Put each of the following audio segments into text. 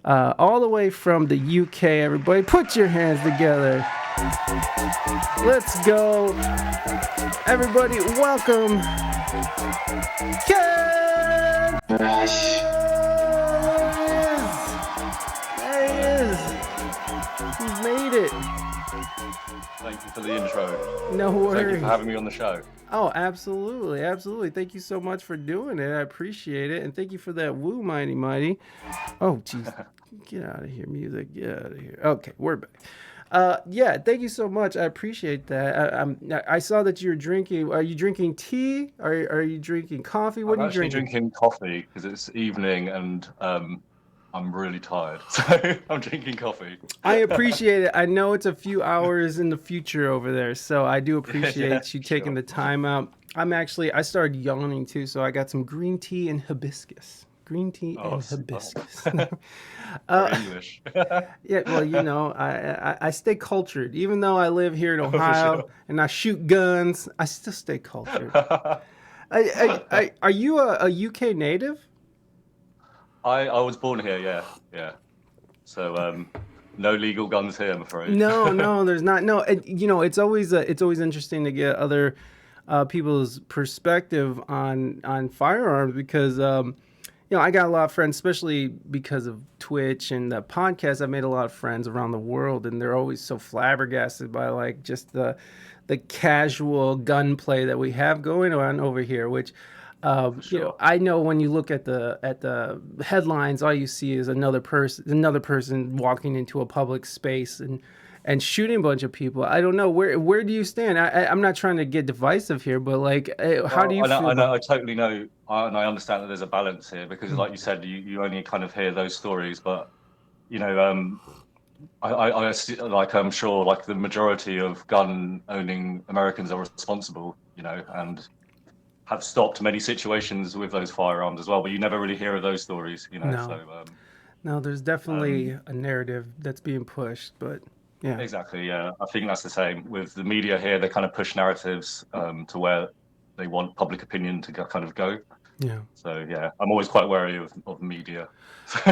all the way from the UK. Everybody, put your hands together. Let's go. Everybody, welcome Ken. There he is. He's made it. Thank you for the intro. No worries. Thank you for having me on the show. Oh, absolutely, absolutely. Thank you so much for doing it. I appreciate it, and thank you for that woo, mighty, mighty. Oh, jeez, get out of here, music. Get out of here. Okay, we're back. Yeah, thank you so much. I appreciate that. I saw that you're drinking. Are you drinking tea? Are you drinking coffee? What I'm are you actually drinking? drinking coffee because it's evening and I'm really tired. So I'm drinking coffee. I appreciate it. I know it's a few hours in the future over there, so I do Yeah, appreciate you taking sure. the time out. I started yawning too, so I got some green tea and hibiscus. Green tea Oh, and super. hibiscus. Very uh, English. yeah, well, I stay cultured. Even though I live here in Oh, for Ohio sure. and I shoot guns, I still stay cultured. Are you a UK native? I was born here, yeah, yeah. So no legal guns here, I'm afraid. No, no, there's not. No, it's always interesting to get other people's perspective on firearms because I got a lot of friends, especially because of Twitch and the podcast. I've made a lot of friends around the world, and they're always so flabbergasted by like just the casual gunplay that we have going on over here, which Oh, for sure. I know when you look at the headlines, all you see is another person walking into a public space and shooting a bunch of people. I don't know where do you stand? I'm not trying to get divisive here, but like, how do Well, you feel I know, about? I totally know, and I understand that there's a balance here because, like you said, you only kind of hear those stories, but you know, like I'm sure like the majority of gun owning Americans are responsible, and have stopped many situations with those firearms as well. But you never really hear of those stories. No, no, there's definitely Um, a narrative that's being pushed, but yeah, exactly, yeah. I think that's the same with the media here. They kind of push narratives to where they want public opinion to kind of go. yeah. So yeah, I'm always quite wary of media.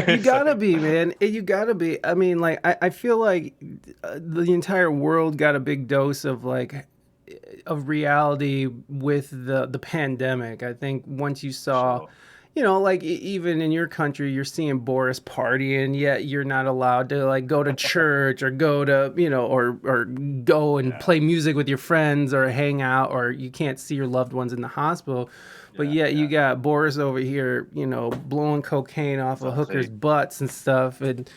You So gotta be, man. You gotta be. I mean, like, I feel like the entire world got a big dose of like of reality with the pandemic. I think once you for saw, sure. like even in your country, you're seeing Boris partying, yet you're not allowed to like go to church or go to or go and Yeah, play music with your friends or hang out, or you can't see your loved ones in the hospital. But yeah, yet you yeah, got Boris over here, blowing cocaine off of hookers' exactly. butts and stuff, and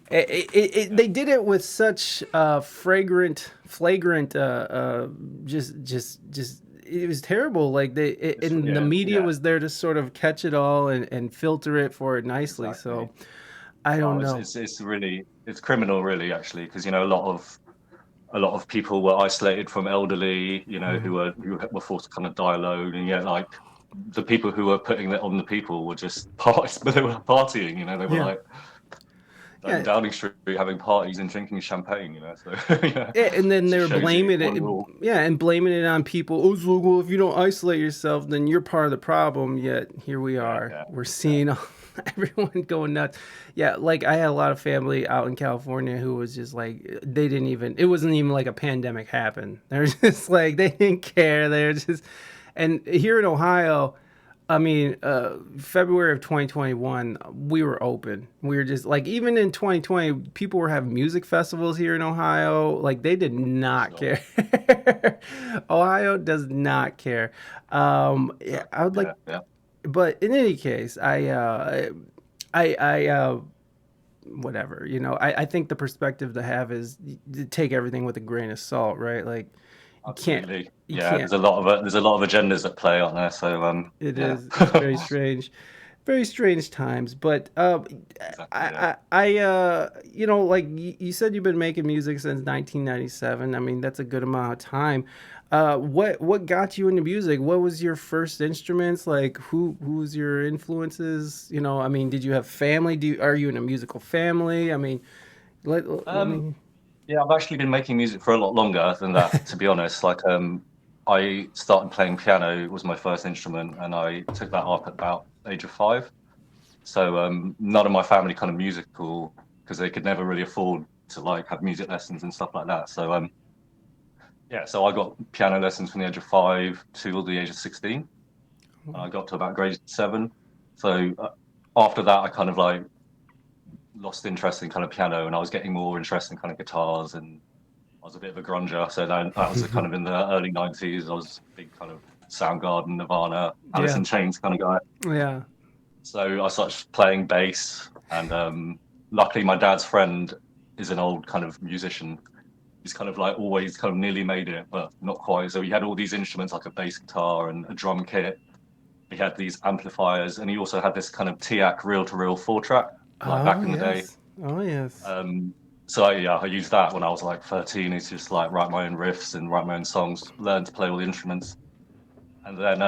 they did it with such flagrant, just it was terrible. Like and the Yeah, media yeah, was there to sort of catch it all and filter it for it nicely. exactly. So I don't Oh, know. it's really it's criminal, really, actually, because a lot of people were isolated from elderly, Mhm. who were forced to kind of die alone, and yet like the people who were putting it on the people were just parties, but they were partying. They were Yeah, like in yeah. Downing Street having parties and drinking champagne. So yeah, Yeah, and then it just they're shows you blaming one it, rule. yeah, and blaming it on people. Oh, so, well, if you don't isolate yourself, then you're part of the problem. Yet here we Yeah, are. yeah, We're yeah, seeing everyone going nuts. Yeah, like I had a lot of family out in California who was just like they didn't even. It wasn't even like a pandemic happened. They're just like they didn't care. They're just, and here in Ohio. I mean, February of 2021, we were open. We were just like, even in 2020, people were having music festivals here in Ohio. Like, they did for not sure. care. Ohio does not care. Yeah, I would like, Yeah, yeah, but in any case, I whatever, I think the perspective to have is to take everything with a grain of salt, right? Like, you can't, absolutely. you Yeah, can't. there's a lot of agendas at play, aren't there? So It yeah, is. It's very strange times. But exactly. Yeah. like you said, you've been making music since 1997. I mean, that's a good amount of time. What got you into music? What was your first instruments? Like, who was your influences? I mean, did you have family? Are you in a musical family? I mean, let Um, me. Yeah, I've actually been making music for a lot longer than that, to be honest. Like, I started playing piano was my first instrument, and I took that up at about age of 5. So none of my family kind of musical because they could never really afford to like have music lessons and stuff like that. So yeah, so I got piano lessons from the age of 5 to the age of 16. I got to about grade 7. So after that, I kind of like lost interest in kind of piano, and I was getting more interest in kind of guitars, and I was a bit of a grunger. So then that was kind of in the early 90s. I was a big kind of Soundgarden, Nirvana, Alice Yeah. in Chains kind of guy. Yeah. So I started playing bass, and luckily my dad's friend is an old kind of musician. He's kind of like always kind of nearly made it, but not quite. So he had all these instruments like a bass guitar and a drum kit. He had these amplifiers, and he also had this kind of TIAC reel-to-reel 4-track, like Oh back in the day. yes. Oh yes. So yeah, I used that when I was like 13. It's just like write my own riffs and write my own songs, learn to play all the instruments. And then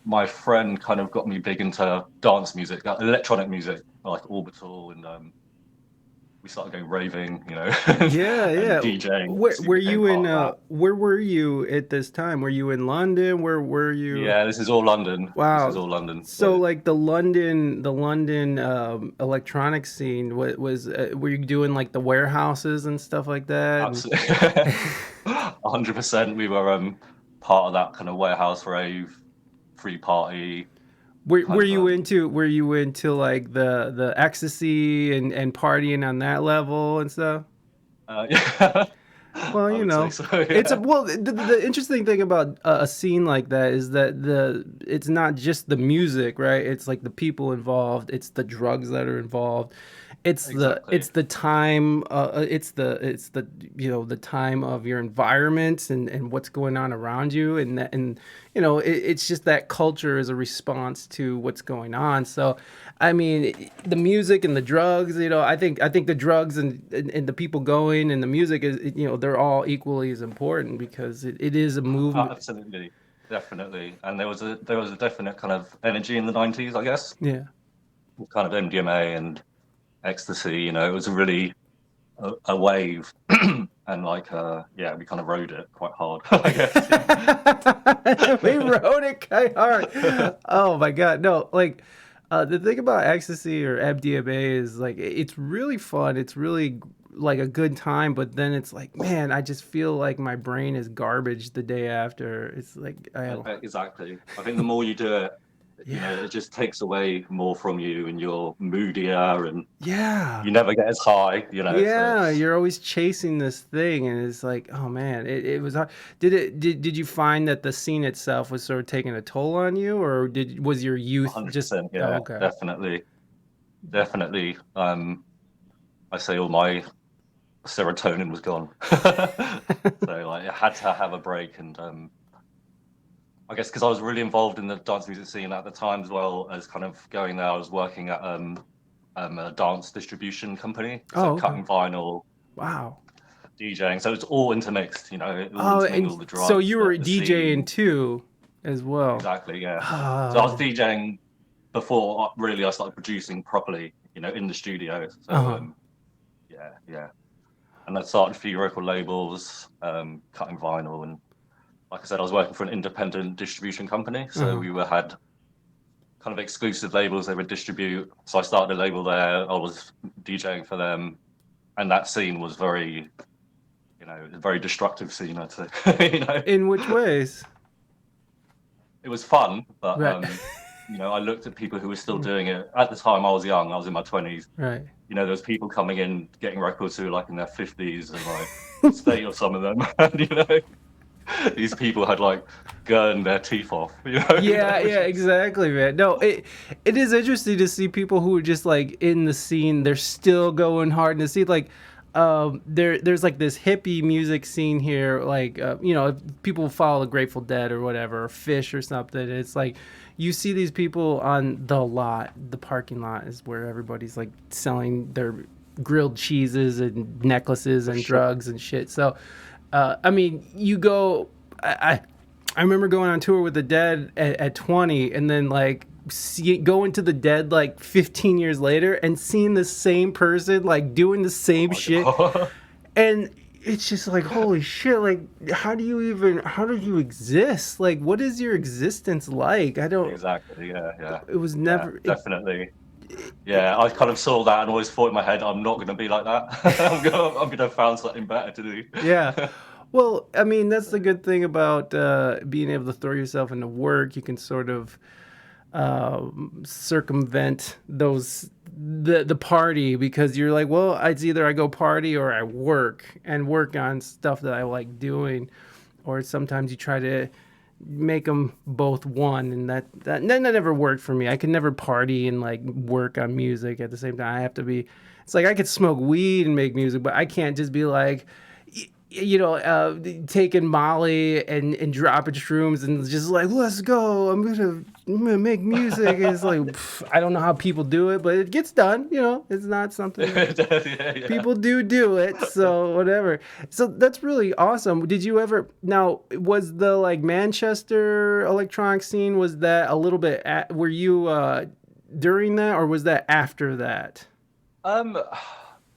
my friend kind of got me big into dance music, electronic music, like Orbital, and we started going raving, Yeah, and yeah. DJing Where obviously were you became in? part of that. Where were you at this time? Were you in London? Where were you? Yeah, this is all London. This is Wow. all London. So So like the London electronic scene was were you doing like the warehouses and stuff like that? absolutely, 100%. We were part of that kind of warehouse rave, free party kind of Were you into like the ecstasy and partying on that level and stuff? yeah, Well, I you would say know, so. it's a Yeah, well. The interesting thing about a scene like that is that it's not just the music, right? It's like the people involved. It's the drugs that are involved. exactly. It's the time. It's the the time of your environment and what's going on around you, and it's just that culture is a response to what's going on. So I mean, the music and the drugs, I think the drugs and the people going and the music is, they're all equally as important because it is a movement. Absolutely, definitely. And there was a definite kind of energy in the 90s, I guess, Yeah. with kind of MDMA and ecstasy. It was really a wave, and like yeah, we kind of rode it quite hard, I guess. We wrote it kind of hard. Oh my God. No, like the thing about ecstasy or MDMA is like it's really fun. It's really like a good time, but then it's like, man, I just feel like my brain is garbage the day after. It's like Exactly. I think the more you do it, yeah. it just takes away more from you, and you're moodier, and Yeah. you never get as high. So Yeah, it's you're always chasing this thing, and it's like, oh man, it was hard. Did you find that the scene itself was sort of taking a toll on you, or was your youth just 100%. oh, Yeah, okay? definitely, definitely. I say all my serotonin was gone. So like I had to have a break, and I guess because I was really involved in the dance music scene at the time, as well as kind of going there. I was working at a dance distribution company, so Oh, okay. cutting vinyl, Wow. DJing. So it's all intermixed, it all Oh, and intermingled, the so drugs, you were the DJing scene. too, as well. Exactly, yeah. So I was Oh, DJing before really I started producing properly, in the studio. So uh-huh. yeah, yeah. And I started a few record labels, cutting vinyl, and like I said, I was working for an independent distribution company. So Uh-huh. we had kind of exclusive labels they would distribute. So I started a label there. I was DJing for them, and that scene was a very destructive scene. I'd say, In which ways? it was fun, but Right. I looked at people who were still doing it at the time. I was young. I was in my 20s. Right. There was people coming in getting records who were like in their 50s, and like state of some of them, and these people had like gurned their teeth off, Yeah, which yeah, is exactly, man. No, it is interesting to see people who are just like in the scene. They're still going hard in the scene. Like, there's like this hippie music scene here. Like, if people follow the Grateful Dead or whatever, or Fish or something. It's like you see these people on the lot. The parking lot is where everybody's like selling their grilled cheeses and necklaces for and sure. drugs and shit. So, I mean, you go. I remember going on tour with the Dead at 20, and then like going to the Dead like 15 years later and seeing the same person like doing the Oh same my shit, god. and it's just like holy shit! Like how did you exist? Like what is your existence like? I don't. Exactly. Yeah. Yeah. It was Yeah. never. Definitely. Yeah, I kind of saw that and always thought in my head, I'm not going to be like that. I'm gonna find something better to do. Yeah. Well, I mean, that's the good thing about being able to throw yourself into work. You can sort of circumvent the party because you're like, well, it's either I go party or I work on stuff that I like doing, or sometimes you try to make them both one, and that never worked for me. I could never party and like work on music at the same time. I have to be. It's like I could smoke weed and make music, but I can't just be like, taking Molly and dropping shrooms and just like, let's go. I'm gonna make music. It's like I don't know how people do it, but it gets done. It's not something that Yeah, yeah. people do it. So whatever. So that's really awesome. Did you ever now? Was the like Manchester electronic scene? Was that a little bit? Were you during that, or was that after that? Um,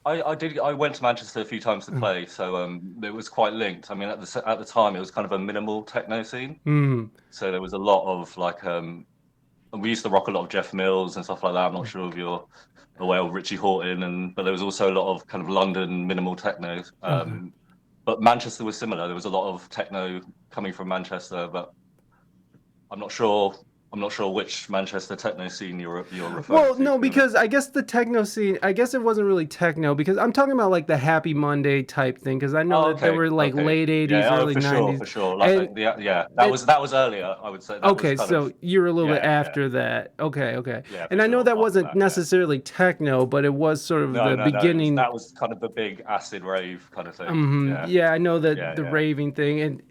I did. I went to Manchester a few times to play, so it was quite linked. I mean, at the time, it was kind of a minimal techno scene, Mm. so there was a lot of like we used to rock a lot of Jeff Mills and stuff like that. I'm not sure if you're aware of Richie Houghton, but there was also a lot of kind of London minimal techno. Okay. But Manchester was similar. There was a lot of techno coming from Manchester, but I'm not sure. I'm not sure which Manchester techno scene you're referring Well, to no, be honest. because I guess the techno scene, I guess it wasn't really techno because I'm talking about like the Happy Monday type thing because I know Oh, that there okay, were like okay, late 80s, yeah, oh, early for sure, 90s. for sure. Like, And yeah, it, that was earlier. I would say that was okay, kind of so you're a little bit yeah, yeah, after that. Okay, okay. yeah, for And I know sure. that After wasn't that, yeah. necessarily techno, but it was sort of No, the no, no. beginning. That was kind of the big acid rave kind of thing. Yeah, Yeah, I know that yeah, the yeah, raving thing and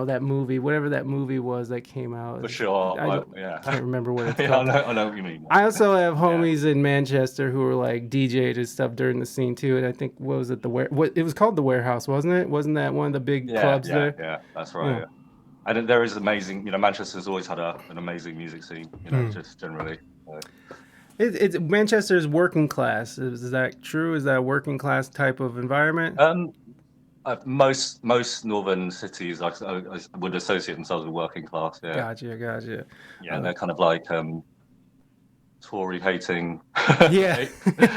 that movie, whatever that movie was that came out, for sure. I don't Yeah, can't remember what it's yeah. called. I know what you mean. I also have Yeah, homies in Manchester who were like DJed and stuff during the scene too. And I think what was it what it was called the Warehouse, wasn't it? Wasn't that one of the big yeah, clubs yeah, there? yeah. That's Yeah. right. Yeah. And there is amazing. Manchester's always had an amazing music scene. Just generally. So. It's Manchester's working class. Is that true? Is that a working class type of environment? Um, most northern cities I would associate themselves with working class. Yeah, Gotcha, gotcha. yeah, Uh, they're kind of like Tory hating. yeah,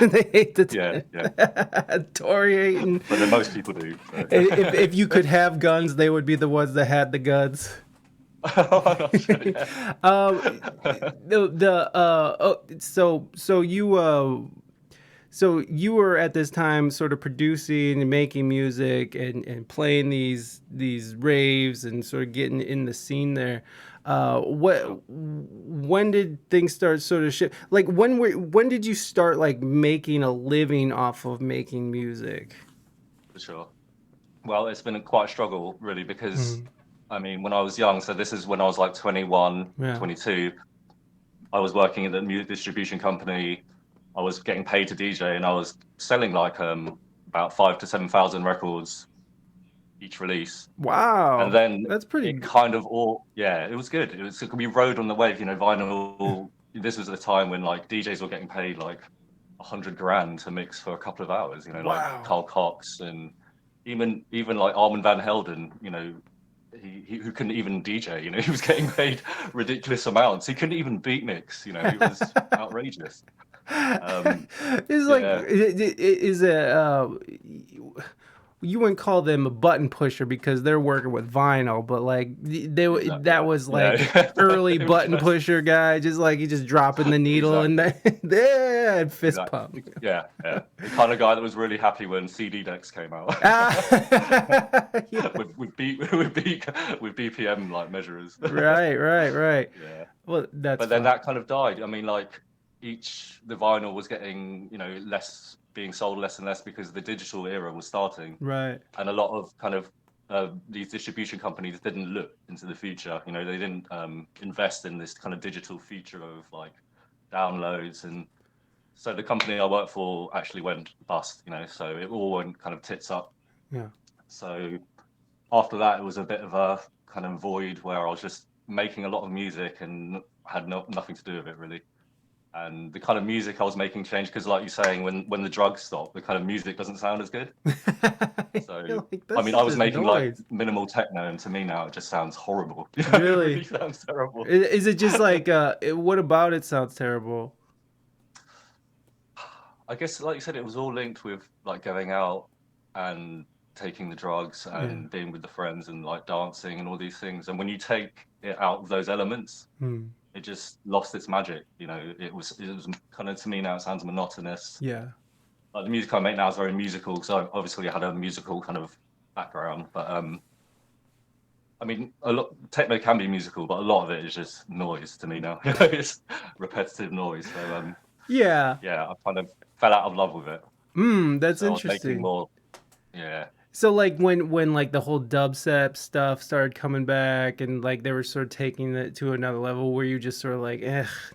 they hate Yeah, yeah, the Tory hating. but then most people do. So. If you could have guns, they would be the ones that had the guns. I'm not sure, yeah. um, the oh, so you were at this time sort of producing and making music and playing these raves and sort of getting in the scene there. Sure, When did things start sort of shift? Like when did you start like making a living off of making music? for sure. Well, it's been quite a struggle, really, because Mm, I mean, when I was young, so this is when I was like 21, yeah. 22, I was working at the music distribution company. I was getting paid to DJ, and I was selling like about 5 to 7 thousand records each release. And Wow, then that's pretty. it kind of all, yeah, it was good. We rode on the wave, vinyl. This was the time when like DJs were getting paid like 100 grand to mix for a couple of hours, like Wow. Carl Cox and even like Armin van Helden, he who couldn't even DJ, he was getting paid ridiculous amounts. He couldn't even beat mix, it was outrageous. It's like Yeah, is it you wouldn't call them a button pusher because they're working with vinyl, but like exactly that right. was Yeah, like yeah. early It was button just pusher guy, just like he just dropping the needle and exactly, then yeah, fist exactly. pump. Yeah, yeah. The kind of guy that was really happy when CD decks came out Yeah. with BPM like measurers. Right, right, right. Yeah. Well, that's But then fun. that kind of died. I mean, like the vinyl was getting, less being sold less and less because the digital era was starting, Right. and a lot of kind of these distribution companies didn't look into the future. They didn't invest in this kind of digital future of like downloads, and so the company I worked for actually went bust. So it all went kind of tits up. Yeah. So after that, it was a bit of a kind of void where I was just making a lot of music and had nothing to do with it really. And the kind of music I was making changed because, like you're saying, when the drugs stop, the kind of music doesn't sound as good. So, You're like, I this mean, is I was just making like noise. minimal techno, and to me now it just sounds horrible. It really Really? sounds terrible. Is it just like what about it sounds terrible? I guess, like you said, it was all linked with like going out and taking the drugs Yeah. and being with the friends and like dancing and all these things. And when you take it out of those elements, Hmm. it just lost its magic. You know, it was kind of, to me now it sounds monotonous. Yeah. Like the music I make now is very musical because I obviously had a musical kind of background, but I mean, a lot techno can be musical, but a lot of it is just noise to me now. It's repetitive noise. So Yeah. yeah, I kind of fell out of love with it. That's So I was making interesting. more, yeah, So like when like the whole dubstep stuff started coming back and like they were sort of taking it to another level where you just sort of like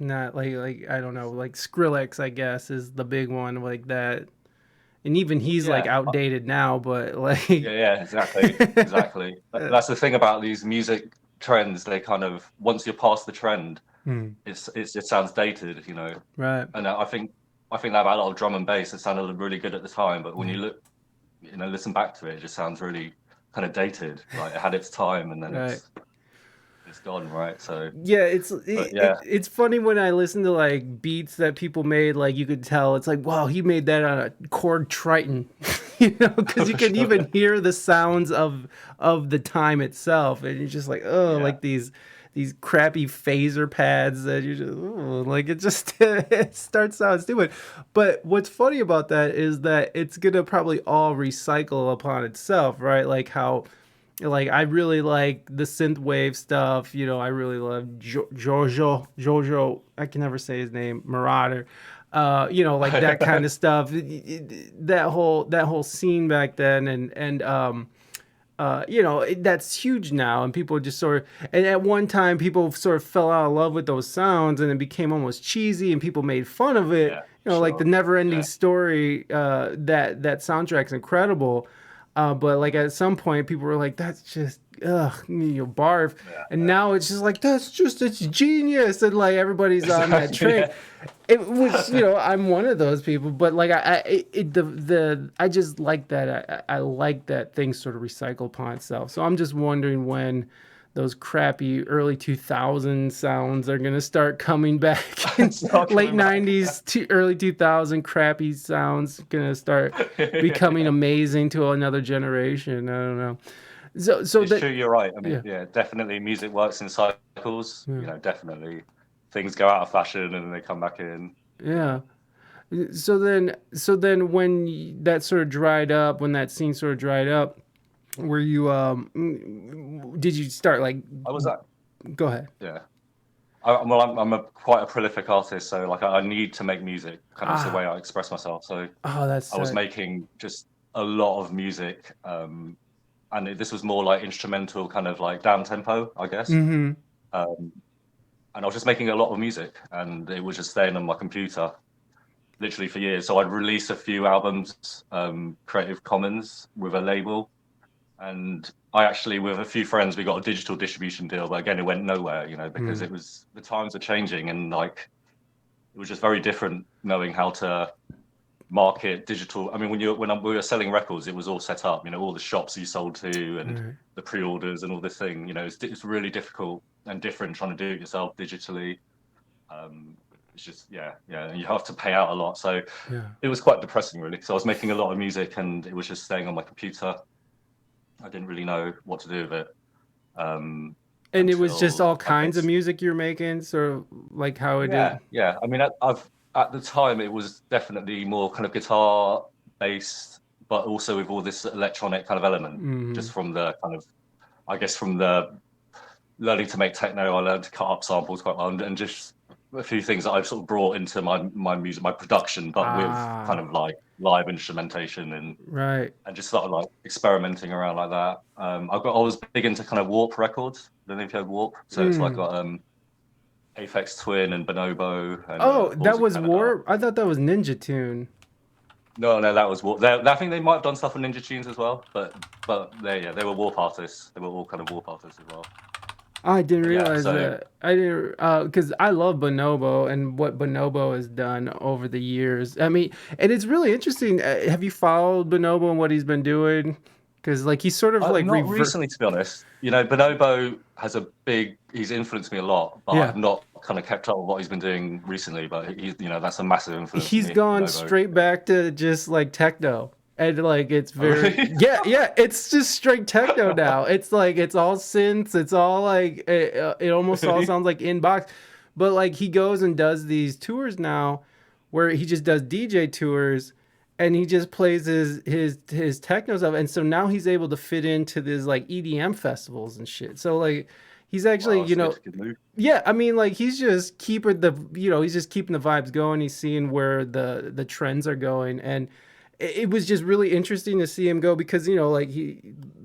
not like I don't know, like Skrillex I guess is the big one like that. And even he's like yeah, outdated now, but like yeah, exactly, exactly. That's the thing about these music trends. They kind of, once you're past the trend, Hmm, it sounds dated, you know. right. And I think that about a lot of drum and bass. It sounded really good at the time, but when Yeah. you look, listen back to it, it just sounds really kind of dated. Like it had its time, and then Right. it's gone, right? So, Yeah, but yeah, it's funny when I listen to like beats that people made. Like you could tell, it's like, wow, he made that on a Korg Triton, because you for can sure, even hear the sounds of the time itself, and you're just like, oh, yeah, like these crappy phaser pads that you just like it just it starts out stupid. But what's funny about that is that it's gonna probably all recycle upon itself, right? Like how like I really like the synth wave stuff. I really love Jojo. I can never say his name. Marauder. Like that kind yeah. of stuff. That whole scene back then, and that's huge now, and people just sort of. And at one time, people sort of fell out of love with those sounds, and it became almost cheesy, and people made fun of it. For Like the sure, never-ending yeah. story. That soundtrack's incredible. But like at some point, people were like, "That's just barf," Yeah, and yeah. now it's just like it's genius, and like everybody's on that train. Yeah. Which I'm one of those people, but like I just like that I like that things sort of recycle upon itself. So I'm just wondering when those crappy early 2000 sounds are gonna start coming back, and It's not late coming back. 90s to early 2000 crappy sounds gonna start becoming Yeah. amazing to another generation. I don't know. So It's that true, you're right. I mean, yeah yeah, definitely music works in cycles. yeah Definitely things go out of fashion and then they come back in. yeah. So then when that sort of dried up, when that scene sort of dried up, were you did you start like I was at, go ahead. yeah. Well, I'm quite a prolific artist, so like I need to make music. Kind of it's the way Ah, I express myself. So oh, that's I was sick. making just a lot of music, and this was more like instrumental, kind of like down tempo, I guess. Mm-hmm. Um, and I was just making a lot of music, and it was just staying on my computer literally for years. So I'd release a few albums, Creative Commons with a label, and I actually, with a few friends, we got a digital distribution deal. But again, it went nowhere, because Mm. it was the times are changing, and like it was just very different knowing how to market digital. I mean, we were selling records, it was all set up. All the shops you sold to All and right. the pre-orders and all this thing. It's really difficult and different trying to do it yourself digitally. Um, it's just yeah, and you have to pay out a lot. So Yeah. it was quite depressing, really. So I was making a lot of music, and it was just staying on my computer. I didn't really know what to do with it And it was just until all I kinds of guess music you're making, sort of like how it is. yeah. I mean, I've at the time it was definitely more kind of guitar based, but also with all this electronic kind of element. Mm-hmm. Just from the kind of, I guess, from the learning to make techno, I learned to cut up samples quite well, and just a few things that I've sort of brought into my music, my production, but with kind Ah, of like live instrumentation right. and just started like experimenting around like that. I was big into kind of Warp records. I don't know if you had Warp. So it's like Mm. got Aphex Twin and Bonobo and Oh, that Balls of was Canada. War. I thought that was Ninja Tune. No, no, that was Warp. I think they might have done stuff with Ninja Tunes as well, but they were Warp artists. They were all kind of Warp artists as well. I didn't But yeah, realize so that. I didn't because I love Bonobo and what Bonobo has done over the years. I mean, and it's really interesting. Have you followed Bonobo and what he's been doing? Because like he's sort of like not revert. recently, to be honest. Bonobo has he's influenced me a lot, but Yeah. I've not kind of kept up with what he's been doing recently, but he's, that's a massive influence to He's me, gone Bonobo. straight back to just like techno. And like it's Oh, very really? yeah, it's just straight techno now. It's like it's all synths. It's all like it almost all Really? sounds like inbox, but like he goes and does these tours now, where he just does DJ tours, and he just plays his techno stuff. And so now he's able to fit into these like EDM festivals and shit. So like he's actually, Wow, that's a good move. yeah, I mean, like he's just keeping he's just keeping the vibes going. He's seeing where the trends are going, and it was just really interesting to see him go because like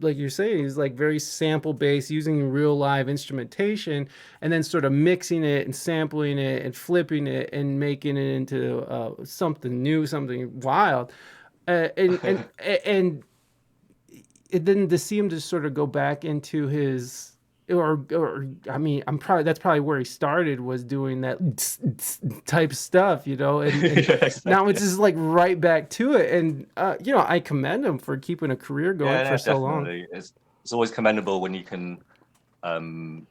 like you're saying, he's like very sample based, using real live instrumentation, and then sort of mixing it and sampling it and flipping it and making it into something new, something wild, uh, and and and then to see him just sort of go back into his or I mean I'm probably that's probably where he started, was doing that type stuff, and Yes, now it's yeah. just like right back to it, and I commend him for keeping a career going Yeah, for yeah, so long. definitely. It's always commendable when you can um,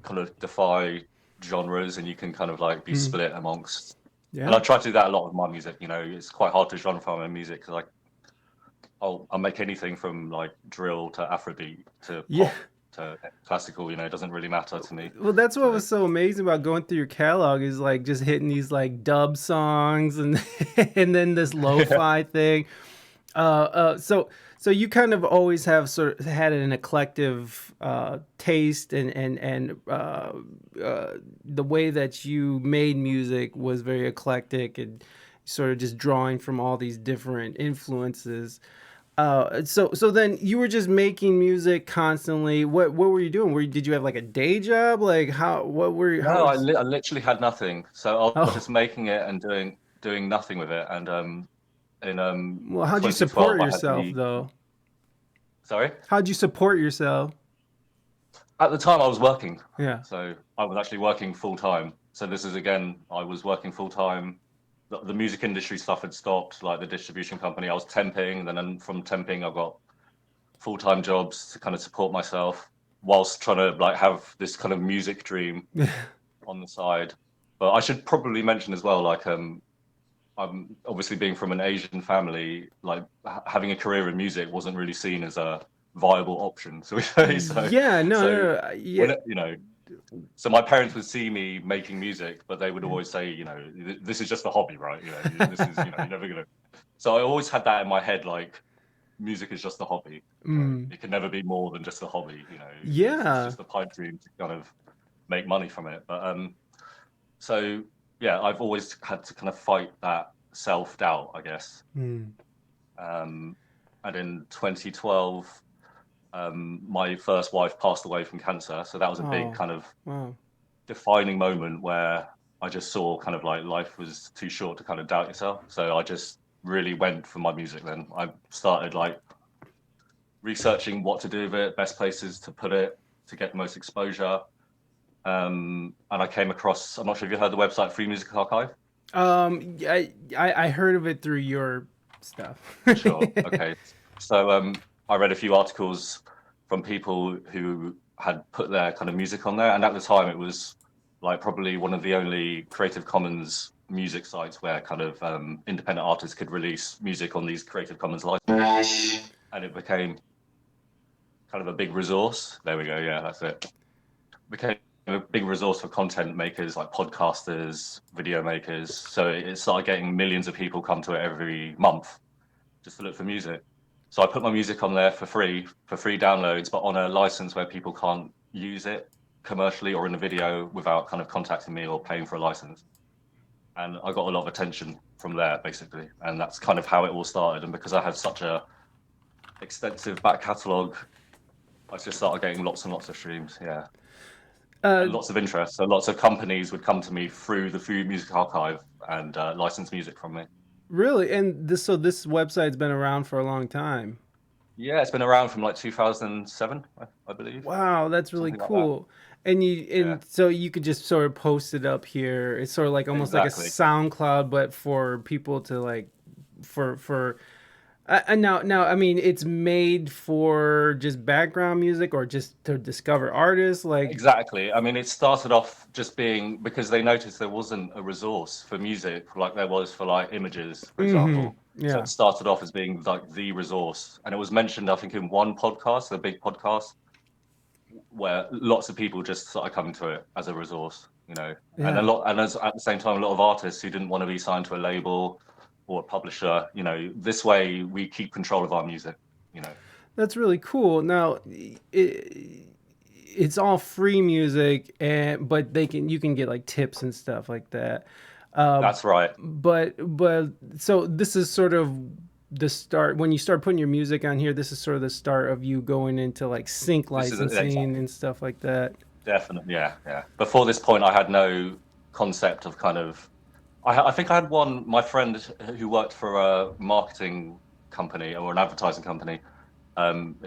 kind of defy genres and you can kind of like be Mm, split amongst. And yeah, I try to do that a lot with my music. It's quite hard to genreify my music because I'll make anything from like drill to Afrobeat to yeah. pop to classical. It doesn't really matter to me. Well, that's what So was so amazing about going through your catalog, is like just hitting these like dub songs and and then this lo-fi thing. So you kind of always have sort of had an eclectic taste, and the way that you made music was very eclectic, and sort of just drawing from all these different influences. So then you were just making music constantly. What were you doing? Did you have like a day job? Like how no, was? I literally had nothing. So I was Oh, just making it and doing nothing with it. And in well, how'd you support 2012, I had yourself the though? sorry. How'd you support yourself? At the time, I was working, Yeah. so I was actually working full time. So this is again, I was working full time. The music industry stuff had stopped, like the distribution company. I was temping, then from temping, I got full time jobs to kind of support myself whilst trying to like have this kind of music dream on the side. But I should probably mention as well, like I'm obviously being from an Asian family, like having a career in music wasn't really seen as a viable option. So we say so. Yeah, no, So no, no, yeah. when so my parents would see me making music, but they would always say, this is just a hobby, right? This is, you're never gonna. So I always had that in my head, like music is just a hobby. Mm, It can never be more than just a hobby. It's yeah. just a pipe dream to kind of make money from it. But so yeah, I've always had to kind of fight that self doubt, I guess. Mm. Um, and in 2012, my first wife passed away from cancer, so that was a big Oh, kind of wow. defining moment where I just saw kind of like life was too short to kind of doubt yourself. So I just really went for my music. Then I started like researching what to do with it, best places to put it to get the most exposure. And I came across, I'm not sure if you heard the website Free Music Archive. I heard of it through your stuff. Sure. Okay. So I read a few articles from people who had put their kind of music on there, and at the time it was like probably one of the only Creative Commons music sites where kind of independent artists could release music on these Creative Commons licenses, and it became kind of a big resource. There we go. Yeah, that's it. Became a big resource for content makers like podcasters, video makers. So it started getting millions of people come to it every month just to look for music. So I put my music on there for free downloads, but on a license where people can't use it commercially or in a video without kind of contacting me or paying for a license. And I got a lot of attention from there, basically. And that's kind of how it all started. And because I had such a extensive back catalogue, I just started getting lots and lots of streams. Yeah. uh, And lots of interest. So lots of companies would come to me through the Free Music Archive and license music from me. really? And this website's been around for a long time. Yeah, it's been around from like 2007, I believe, Wow, that's really something like that. cool. And Yeah, so you could just sort of post it up here. It's sort of like almost like a exactly. SoundCloud, but for people to like for Now, I mean, it's made for just background music or just to discover artists. Like, Exactly. I mean, it started off just being because they noticed there wasn't a resource for music like there was for like images, for example. So yeah, it started off as being like the resource, and it was mentioned, I think, in one podcast, a big podcast, where lots of people just started coming to it as a resource, and a yeah. lot, and as at the same time, a lot of artists who didn't want to be signed to a label or a publisher, this way we keep control of our music, you know. That's really cool. Now, it's all free music, and but you can get like tips and stuff like that. Uh, That's right. but so this is sort of the start when you start putting your music on here. This is sort of the start of you going into like sync This is licensing exactly. and stuff like that. Definitely, yeah, yeah. Before this point, I had no concept of kind of. I think I had one. My friend who worked for a marketing company or an advertising company.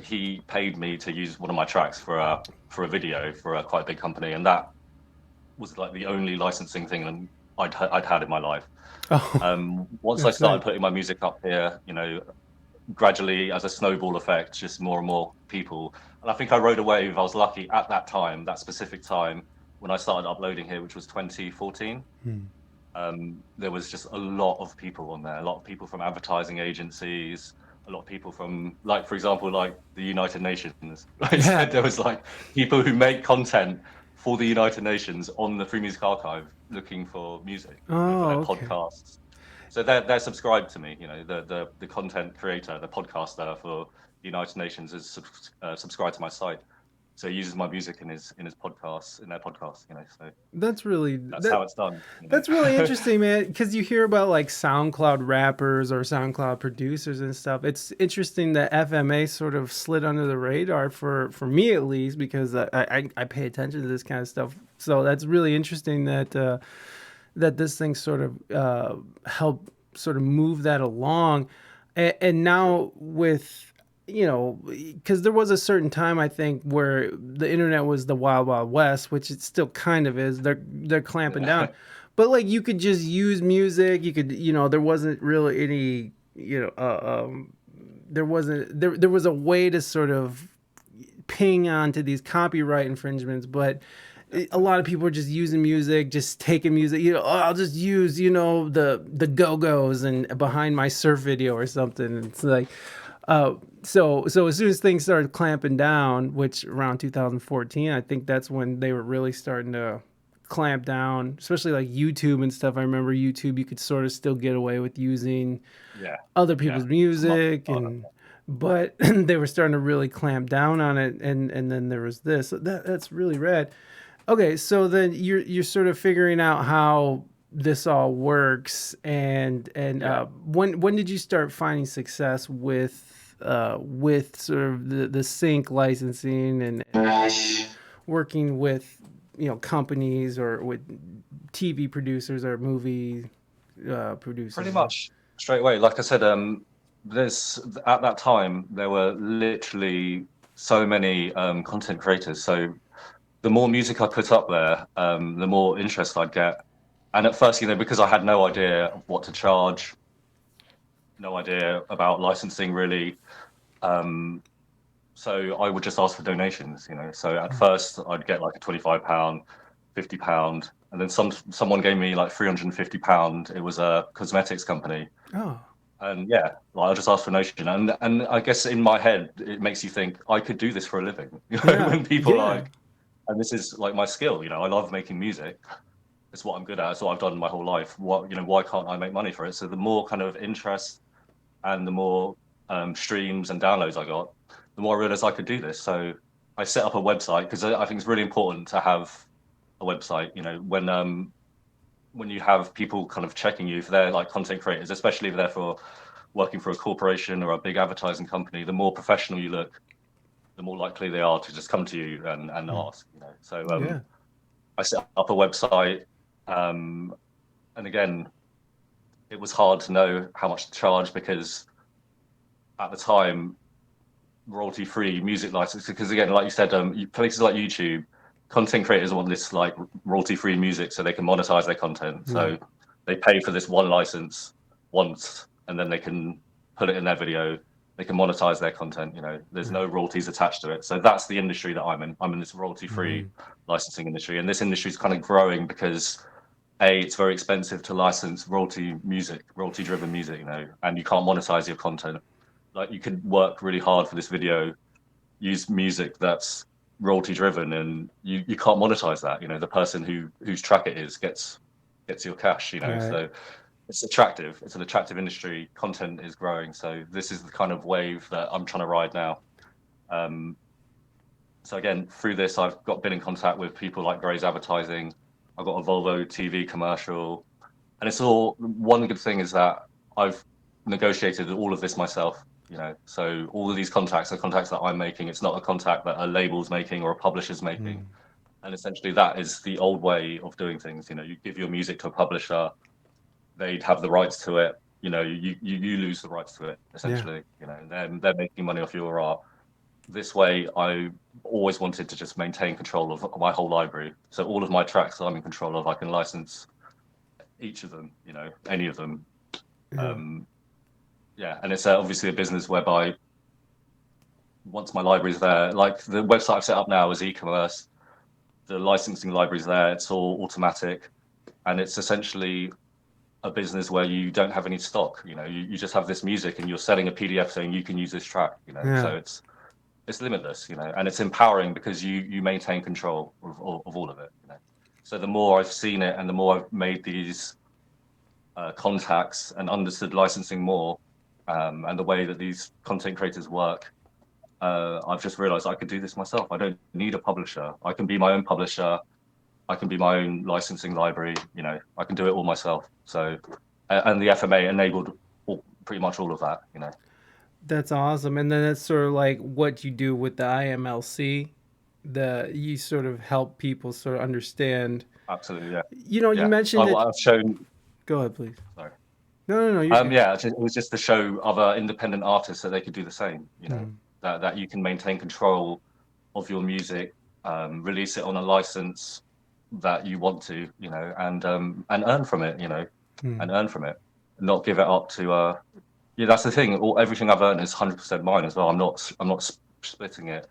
He paid me to use one of my tracks for a video for a quite big company, and that was like the only licensing thing I'd had in my life. Oh, Once I that's nice. started putting my music up here, gradually as a snowball effect, just more and more people. And I think I rode a wave. I was lucky at that time, that specific time when I started uploading here, which was 2014. There was just a lot of people on there, a lot of people from advertising agencies, a lot of people from, like, for example, like the United Nations. Like Yeah. said, there was like people who make content for the United Nations on the Free Music Archive looking for music, for Oh, their okay. podcasts. So they're subscribed to me. The content creator, the podcaster for the United Nations is subscribed to my site. So he uses my music in his podcasts, in their podcasts. So That's really that's how it's done. that's really interesting, man. Because you hear about like SoundCloud rappers or SoundCloud producers and stuff. It's interesting that FMA sort of slid under the radar for me at least because I pay attention to this kind of stuff. So that's really interesting that that this thing sort of helped sort of move that along, and now with because there was a certain time I think where the internet was the wild wild west, which it still kind of is. They're clamping down, Yeah. but like you could just use music. You could there wasn't really any there was a way to sort of ping onto these copyright infringements, but a lot of people are just using music, just taking music. Oh, I'll just use the Go Go's and behind my surf video or something. It's like, so as soon as things started clamping down, which around 2014, I think that's when they were really starting to clamp down, especially like YouTube and stuff. I remember YouTube, you could sort of still get away with using Yeah, other yeah. people's It's much music harder. and but they were starting to really clamp down on it, and then there was this. So that's really rad. Okay, so then you're sort of figuring out how this all works, and Yeah. when did you start finding success with sort of the sync licensing and working with companies or with TV producers or movie Pretty producers? much straight away. Like I said, there's at that time there were literally so many content creators. So the more music I put up there, the more interest I'd get. And at first, because I had no idea of what to charge, no idea about licensing really. Um, so I would just ask for donations. So at first I'd get like a £25, £50, and then someone gave me like £350. It was a cosmetics company. Oh, And yeah, like, I'll just ask for a donation. And I guess in my head it makes you think I could do this for a living. yeah, When people yeah. like, and this is like my skill. I love making music. It's what I'm good at. It's what I've done my whole life. Why can't I make money for it? So the more kind of interest and the more streams and downloads I got, the more I realized I could do this. So I set up a website because I think it's really important to have a website. When you have people kind of checking you, if they're like content creators, especially if they're for working for a corporation or a big advertising company, the more professional you look, the more likely they are to just come to you and Mm, ask. So yeah. I set up a website, um, and again, it was hard to know how much to charge because at the time, royalty-free music license. Because again, like you said, places like YouTube, content creators want this like royalty-free music so they can monetize their content. Yeah. So they pay for this one license once, and then they can put it in their video, they can monetize their content. There's no royalties attached to it. So that's the industry that I'm in. I'm in this royalty-free Mhm. licensing industry, and this industry is kind of growing because it's very expensive to license royalty-driven music, and you can't monetize your content. Like you could work really hard for this video, use music that's royalty driven, and you can't monetize that. The person whose track it is gets your cash. Right. So it's an attractive industry. Content is growing, so this is the kind of wave that I'm trying to ride now. um so again, through this, I've been in contact with people like Gray's Advertising. I've got a Volvo TV commercial, and it's all, one good thing is that I've negotiated all of this myself. So all of these contacts are contacts that I'm making. It's not a contact that a label's making or a publisher's making. Mm. And essentially, that is the old way of doing things. You give your music to a publisher, they'd have the rights to it. You lose the rights to it Yeah. essentially. And they're making money off your art. This way, I always wanted to just maintain control of my whole library. So all of my tracks I'm in control of, I can license each of them. Any of them. Yeah. Um, yeah, and it's obviously a business whereby once my library's there, like the website I've set up now is e-commerce. The licensing library's there. It's all automatic, and it's essentially a business where you don't have any stock. You just have this music, and you're selling a PDF saying you can use this track. So Yeah. it's limitless. And it's empowering because you maintain control of all of it. So the more I've seen it, and the more I've made these contacts and understood licensing more, and the way that these content creators work, I've just realized I could do this myself. I don't need a publisher. I can be my own publisher. I can be my own licensing library. I can do it all myself. So, and the FMA enabled pretty much all of that. That's awesome. And then that's sort of like what you do with the IMLC. You sort of help people sort of understand. Absolutely, yeah, You yeah. mentioned that. I've shown. Go ahead, please. Sorry. No, no, no. You're good. Yeah, it was just to show other independent artists that they could do the same. Mm. That you can maintain control of your music, release it on a license that you want to, and earn from it, Mm. and earn from it, not give it up to. Yeah, that's the thing. Everything I've earned is 100% mine as well. I'm not splitting it.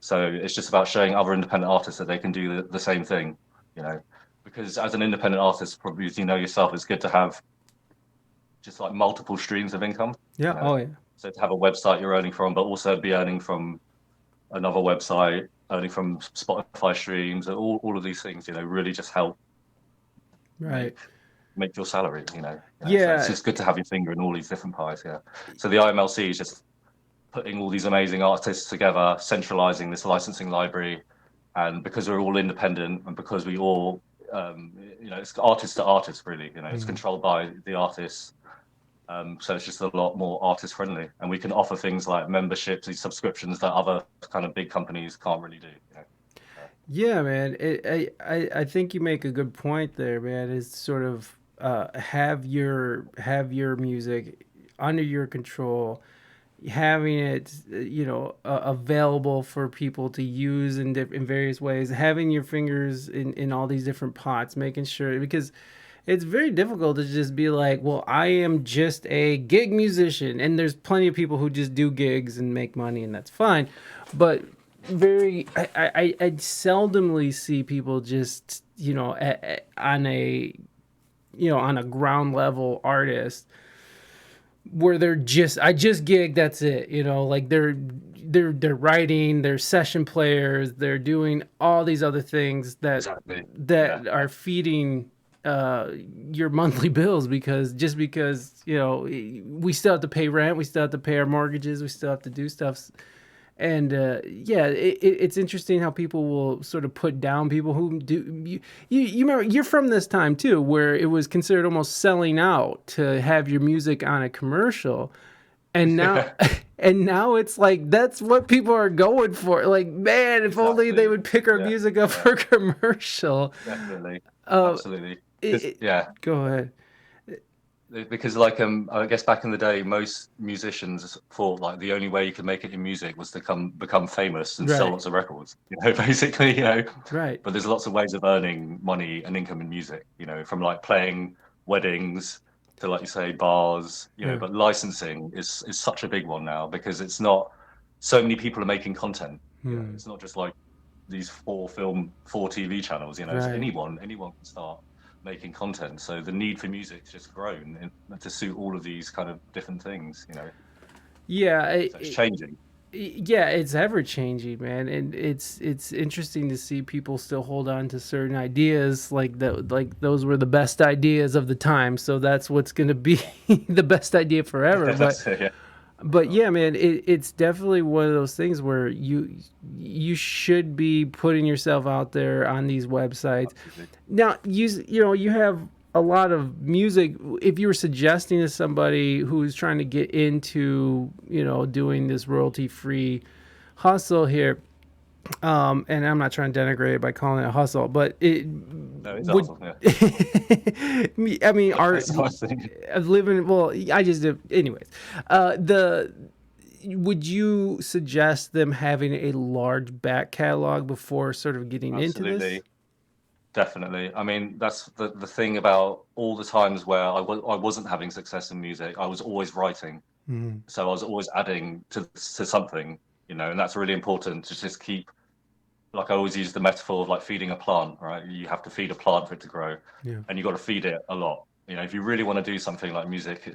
So it's just about showing other independent artists that they can do the same thing. You know, because as an independent artist, probably as you know yourself, it's good to have just like multiple streams of income. Yeah. Oh, yeah. So to have a website you're earning from, but also be earning from another website, earning from Spotify streams, and all of these things, really just help Right. make your salary, So it's Yeah. just good to have your finger in all these different pies, yeah. So the IMLC is just putting all these amazing artists together, centralizing this licensing library, and because we're all independent and because we all, it's artist to artist, really. It's Mm. controlled by the artists. So it's just a lot more artist friendly, and we can offer things like memberships, these subscriptions that other kind of big companies can't really do. Yeah, man. I think you make a good point there, man. Is sort of have your music under your control, having it available for people to use in various ways, having your fingers in all these different pots, making sure, because it's very difficult to just be like, well, I am just a gig musician, and there's plenty of people who just do gigs and make money, and that's fine. But I seldomly see people just on a ground level artist where I just gig, that's it, like they're writing, they're session players, they're doing all these other things that Exactly. Yeah. that are feeding your monthly bills, because we still have to pay rent, we still have to pay our mortgages, we still have to do stuff. And yeah, it's interesting how people will sort of put down people who do. You remember, you're from this time too, where it was considered almost selling out to have your music on a commercial, and now and now it's like that's what people are going for. Like, man, if only they Exactly. would pick our Yeah. music up for a commercial. Definitely. Uh, Absolutely. it, Yeah. Go ahead. Because I guess back in the day, most musicians thought like the only way you could make it in music was to become famous and sell Right. lots of records, basically. Right. But there's lots of ways of earning money and income in music, from like playing weddings to, like you say, bars, Yeah. but licensing is such a big one now because it's not so many people are making content. Hmm. It's not just like these four TV channels, it's Right. anyone can start making content. So the need for music's just grown to suit all of these kind of different things. Yeah. So it's changing. Yeah, it's ever changing, man, and it's interesting to see people still hold on to certain ideas like that, like those were the best ideas of the time. So that's what's going to be the best idea forever. But That's it, yeah, for but sure. yeah, man, it's definitely one of those things where you should be putting yourself out there on these websites. Absolutely. Now, you have a lot of music. If you were suggesting to somebody who's trying to get into doing this royalty free hustle here, and I'm not trying to denigrate it by calling it a hustle, but it No, it's would. awesome. Yeah, I mean, art it's nice thing. living. Well, I just did. Anyways, the would you suggest them having a large back catalog before sort of getting into this? Absolutely. Definitely. I mean, that's the thing about all the times where I wasn't having success in music. I was always writing. Mm, So I was always adding to something, and that's really important to just keep, like I always use the metaphor of like feeding a plant, right? You have to feed a plant for it to grow, yeah, and you got to feed it a lot. If you really want to do something like music,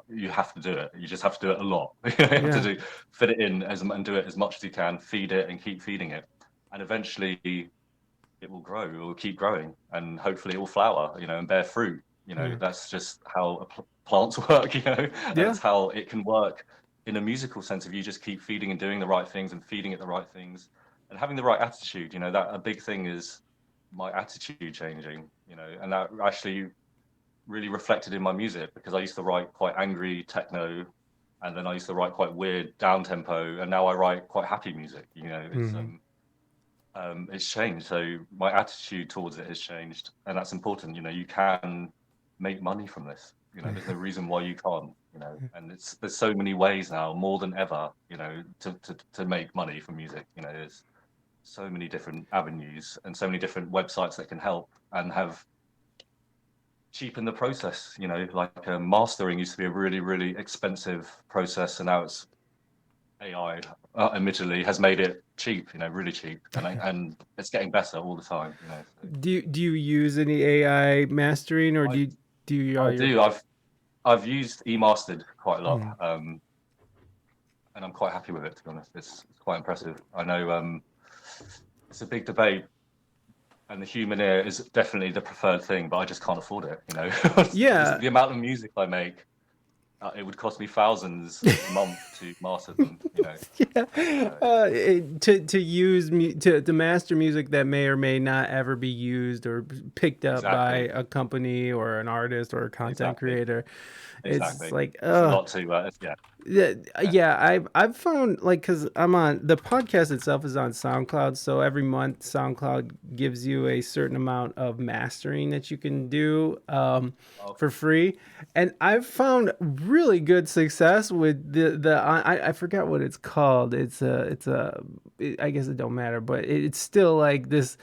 you have to do it. You just have to do it a lot. You have to yeah, fit it in and do it as much as you can, feed it and keep feeding it. And eventually it will grow, it will keep growing, and hopefully it will flower, and bear fruit. yeah, That's just how plants work, and yeah, it's how it can work in a musical sense if you just keep feeding and doing the right things and feeding it the right things and having the right attitude. That a big thing is my attitude changing, and that actually really reflected in my music because I used to write quite angry techno, and then I used to write quite weird down tempo, and now I write quite happy music. mm, It's changed. So my attitude towards it has changed, and that's important. You can make money from this. There's no reason why you can't. And there's so many ways now, more than ever. To make money from music. There's so many different avenues and so many different websites that can help and have cheapened the process. Like mastering used to be a really, really expensive process, and now it's AI, admittedly, has made it cheap, really cheap, and it's getting better all the time. So do you use any AI mastering, or I do you I all your do. I've used eMastered quite a lot, mm, and I'm quite happy with it. To be honest, it's quite impressive. I know it's a big debate, and the human ear is definitely the preferred thing, but I just can't afford it. yeah. The amount of music I make, it would cost me thousands a month to master them. Yeah, So to use to master music that may or may not ever be used or picked up by exactly, a company or an artist or a content exactly, creator. It's exactly. like, It's a lot to, yeah, yeah, yeah. yeah. I've found, like, because I'm on the podcast itself is on SoundCloud, so every month SoundCloud gives you a certain amount of mastering that you can do Okay. for free, and I've found really good success with the I forgot what it's called. I guess it don't matter, but it's still like this.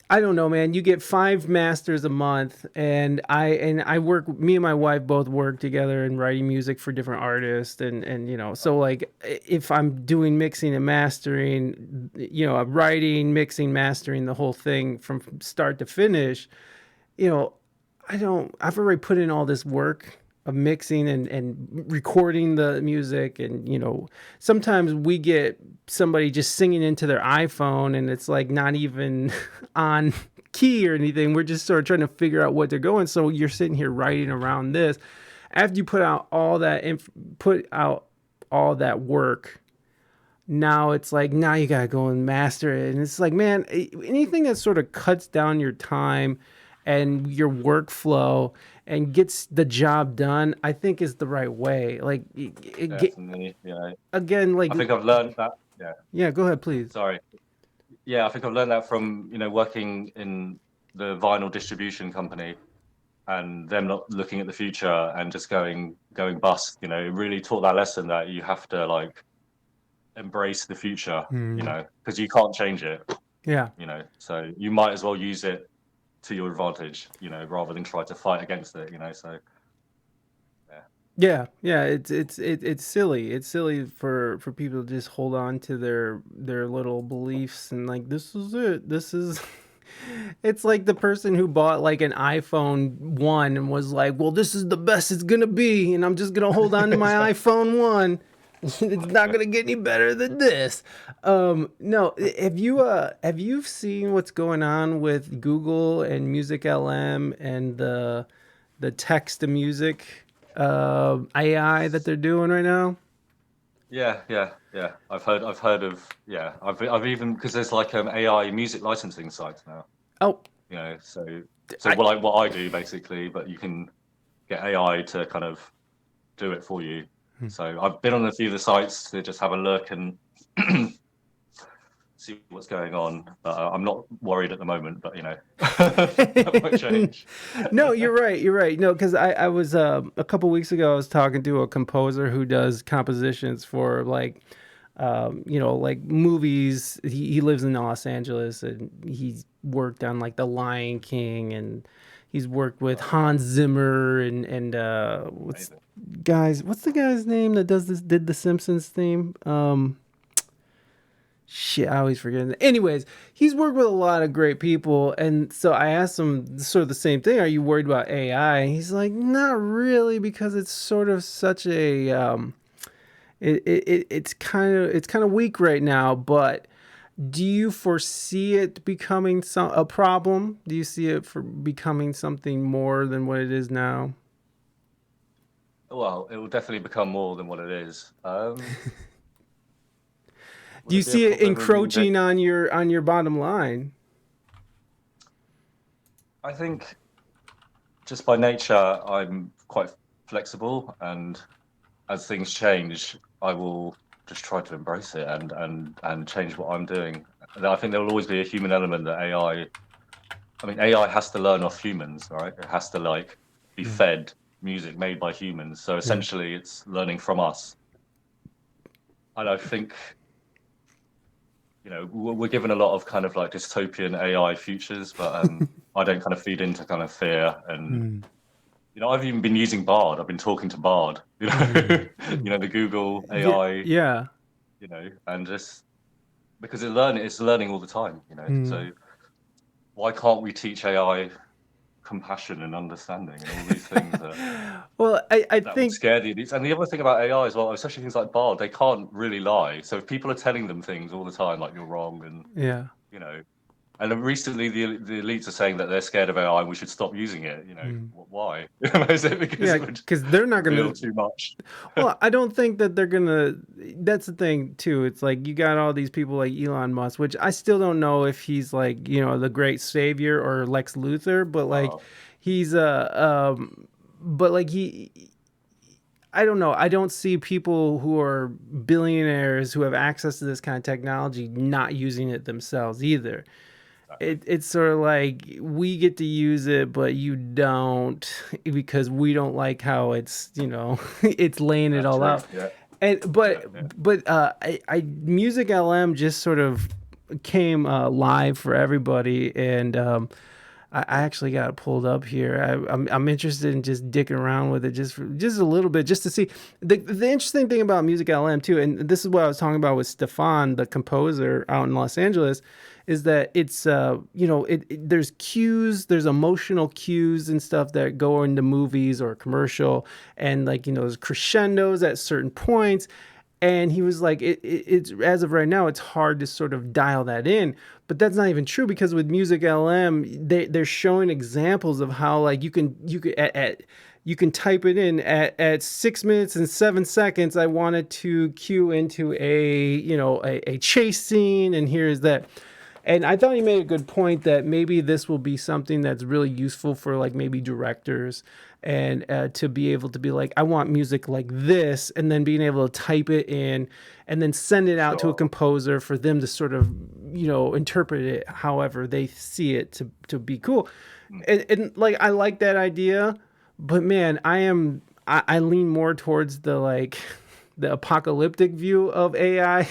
I don't know, man. You get 5 masters a month, and I work. Me and my wife both work together in writing music for different artists, and so like if I'm doing mixing and mastering, I'm writing, mixing, mastering the whole thing from start to finish. You know, I don't. I've already put in all this work of mixing and recording the music, and sometimes we get somebody just singing into their iPhone, and it's like not even on key or anything. We're just sort of trying to figure out what they're going. So you're sitting here writing around this after you put out all that work. Now it's like now you gotta go and master it, and it's like, man, anything that sort of cuts down your time and your workflow and gets the job done, I think is the right way. Like, Definitely. again, like, I think I've learned that. Yeah. yeah, go ahead, please. Sorry. Yeah, I think I've learned that from, working in the vinyl distribution company and them not looking at the future and just going bust. It really taught that lesson that you have to like embrace the future, Mm, because you can't change it, yeah, So you might as well use it to your advantage, rather than try to fight against it, So yeah, Yeah, it's silly. It's silly for people to just hold on to their little beliefs and like this is it. This is it's like the person who bought like an iPhone 1 and was like, "Well, this is the best it's going to be and I'm just going to hold on to my exactly. iPhone 1. It's not going to get any better than this." No, have you seen what's going on with Google and Music LM and the text to music AI that they're doing right now? Yeah, yeah, yeah. I've heard of, yeah. I've even, because there's like AI music licensing sites now. Oh, So I what I do basically, but you can get AI to kind of do it for you. So I've been on a few of the sites to just have a look and see what's going on. But I'm not worried at the moment. But that might change. no, you're right. You're right. No, because I was a couple weeks ago. I was talking to a composer who does compositions for like, like movies. He lives in Los Angeles and he's worked on like The Lion King and he's worked with Oh, Hans Zimmer and amazing. what's the guy's name that did the Simpsons theme? Shit, I always forget. Anyways, he's worked with a lot of great people, and so I asked him sort of the same thing. Are you worried about AI? And he's like, not really, because it's sort of such a it's kind of weak right now. But do you foresee it becoming a problem? Do you see it for becoming something more than what it is now? Well, it will definitely become more than what it is. Do Will you it be a see it problem in music? encroaching on your bottom line? I think just by nature, I'm quite flexible, and as things change, I will just try to embrace it and change what I'm doing. And I think there will always be a human element that AI. I mean, AI has to learn off humans, right? It has to like be Yeah, fed music made by humans. So yeah. essentially, it's learning from us. And I think we're given a lot of kind of like dystopian AI futures, but I don't kind of feed into kind of fear. And Mm, I've even been using Bard. I've been talking to Bard. mm, mm. The Google Yeah, AI. yeah. And just because it's learning all the time. Mm. So why can't we teach AI compassion and understanding and all these things that Well, I that would think scare the elites? And the other thing about AI as well, especially things like Bard, they can't really lie. So if people are telling them things all the time, like you're wrong, and yeah. you know, and then recently the elites are saying that they're scared of AI and we should stop using it. Mm. Why? Is it because Yeah, it would because they're not reveal gonna. too much? Well, I don't think that they're gonna. That's the thing too. It's like you got all these people like Elon Musk, which I still don't know if he's like the great savior or Lex Luthor, but like Oh, he's but like he. I don't know. I don't see people who are billionaires who have access to this kind of technology not using it themselves either. exactly. It's sort of like we get to use it, but you don't because we don't like how it's it's laying it That's all true. out. Yeah, And yeah, yeah. I Music LM just sort of came live for everybody, and I actually got it pulled up here. I'm interested in just dicking around with it just a little bit, just to see the interesting thing about Music LM too. And this is what I was talking about with Stefan, the composer out in Los Angeles, is that it's there's cues, there's emotional cues and stuff that go into movies or commercial, and like there's crescendos at certain points, and he was like it's as of right now it's hard to sort of dial that in, but that's not even true because with Music LM they're showing examples of how like you can you can type it in at 6 minutes and 7 seconds. I wanted to cue into a chase scene, and here's that. And I thought he made a good point that maybe this will be something that's really useful for like maybe directors, and to be able to be like, I want music like this, and then being able to type it in and then send it out to a Sure. composer for them to sort of interpret it however they see it to be cool. Mm. And like I like that idea, but man, I lean more towards the like the apocalyptic view of AI.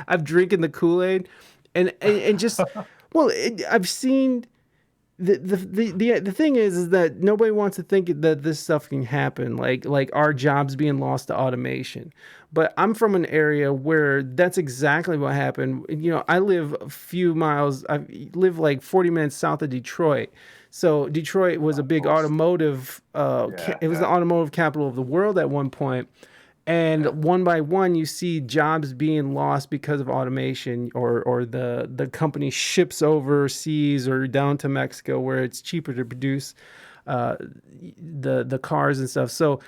I'm drinking the Kool Aid, and just well, I've seen the thing is that nobody wants to think that this stuff can happen, like our jobs being lost to automation. But I'm from an area where that's exactly what happened. You know, I live a few miles. I live like 40 minutes south of Detroit. So Detroit was a Of big course. automotive. Yeah, It was the yeah, automotive capital of the world at one point, yeah. and one by one you see jobs being lost because of automation, or the company ships overseas or down to Mexico where it's cheaper to produce uh, the cars and stuff. So